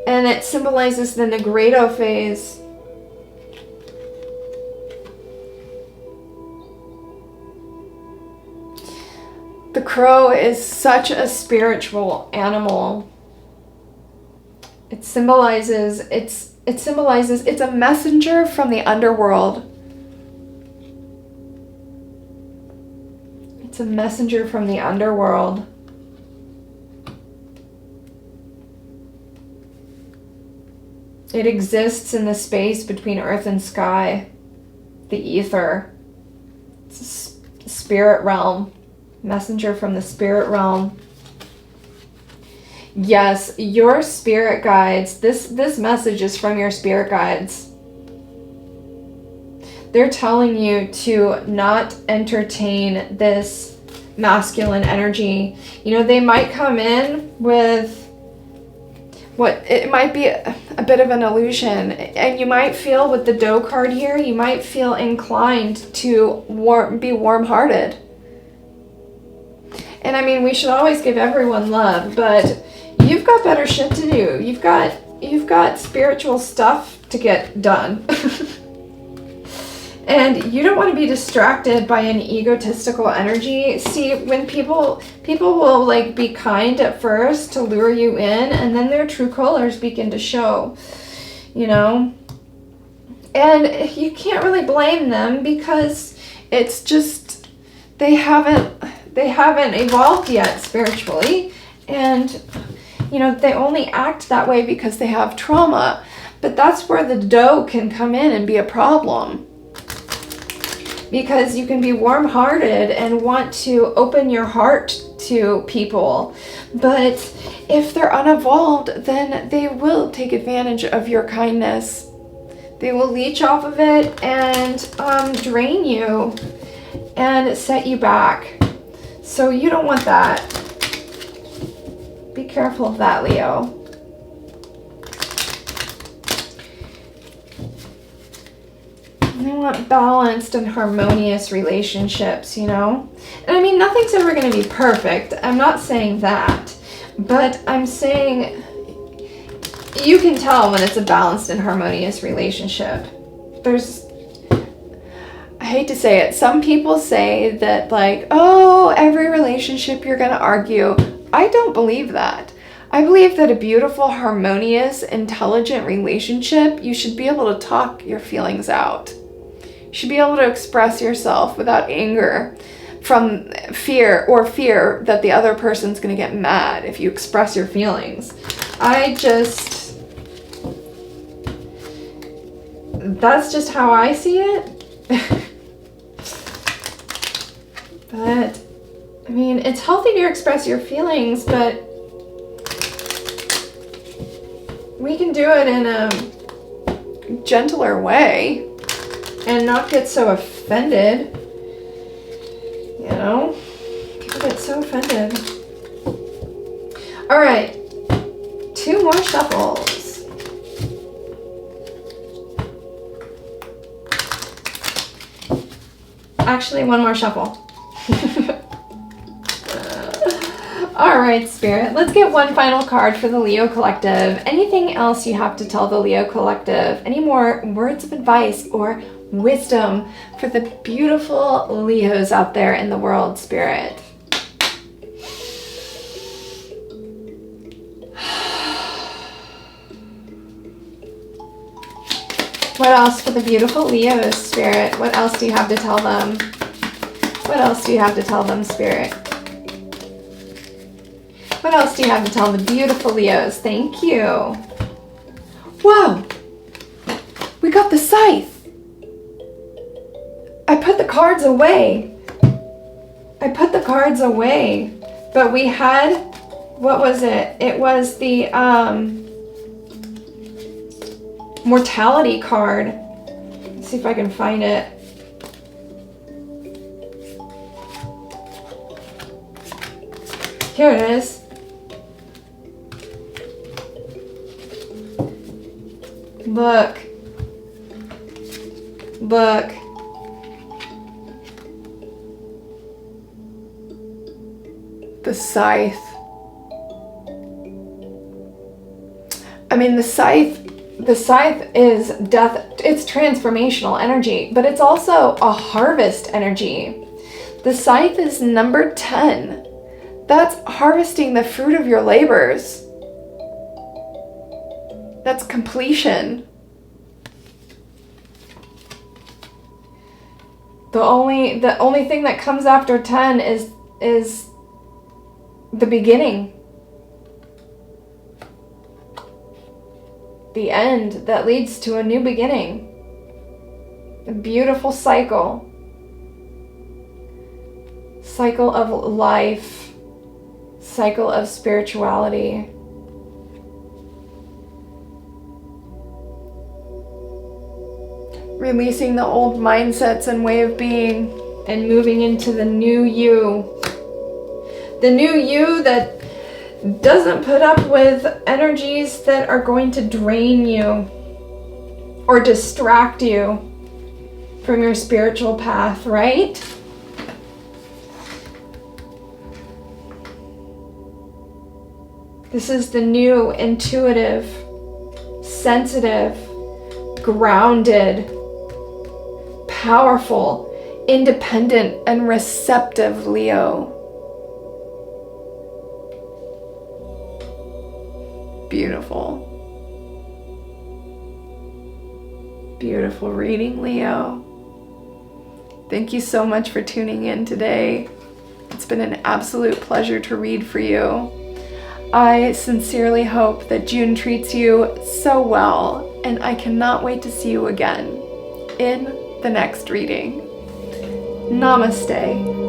And it symbolizes the Negredo phase. The crow is such a spiritual animal. It symbolizes it's a messenger from the underworld. It's a messenger from the underworld. It exists in the space between earth and sky, the ether. It's a spirit realm. Messenger from the spirit realm. Yes, your spirit guides. This message is from your spirit guides. They're telling you to not entertain this masculine energy. You know, they might come in with it might be a bit of an illusion. And you might feel with the Doe card here, you might feel inclined to be warm-hearted. And I mean, we should always give everyone love, but you've got better shit to do. You've got spiritual stuff to get done. And you don't want to be distracted by an egotistical energy. See, when people will like be kind at first to lure you in, and then their true colors begin to show, you know? And you can't really blame them because it's just they haven't evolved yet spiritually, and you know, they only act that way because they have trauma. But that's where the Doe can come in and be a problem, because you can be warm-hearted and want to open your heart to people, but if they're unevolved, then they will take advantage of your kindness. They will leech off of it and drain you and set you back. So you don't want that. Be careful of that, Leo. They want balanced and harmonious relationships, you know? And I mean, nothing's ever going to be perfect. I'm not saying that. But I'm saying you can tell when it's a balanced and harmonious relationship. I hate to say it, some people say that like, oh, every relationship you're going to argue. I don't believe that. I believe that a beautiful, harmonious, intelligent relationship, you should be able to talk your feelings out. You should be able to express yourself without anger from fear that the other person's going to get mad if you express your feelings. That's just how I see it. But, I mean, it's healthy to express your feelings, but we can do it in a gentler way and not get so offended. You know? People get so offended. All right. 2 more shuffles. Actually, 1 more shuffle. All right, Spirit. Let's get 1 final card for the Leo Collective. Anything else you have to tell the Leo Collective? Any more words of advice or wisdom for the beautiful Leos out there in the world, Spirit? What else for the beautiful Leos, Spirit? What else do you have to tell them? What else do you have to tell them, Spirit? What else do you have to tell the beautiful Leos? Thank you. Whoa! We got the scythe. I put the cards away. But we had, what was it? It was the mortality card. Let's see if I can find it. Here it is. Look. The scythe. I mean, the scythe is death. It's transformational energy, but it's also a harvest energy. The scythe is number 10. That's harvesting the fruit of your labors. That's completion. The only thing that comes after 10 is the beginning. The end that leads to a new beginning. A beautiful cycle. Cycle of life. Cycle of spirituality. Releasing the old mindsets and way of being and moving into the new you. The new you that doesn't put up with energies that are going to drain you or distract you from your spiritual path, right? This is the new, intuitive, sensitive, grounded, powerful, independent, and receptive Leo. Beautiful. Beautiful reading, Leo. Thank you so much for tuning in today. It's been an absolute pleasure to read for you. I sincerely hope that June treats you so well, and I cannot wait to see you again in the next reading. Namaste.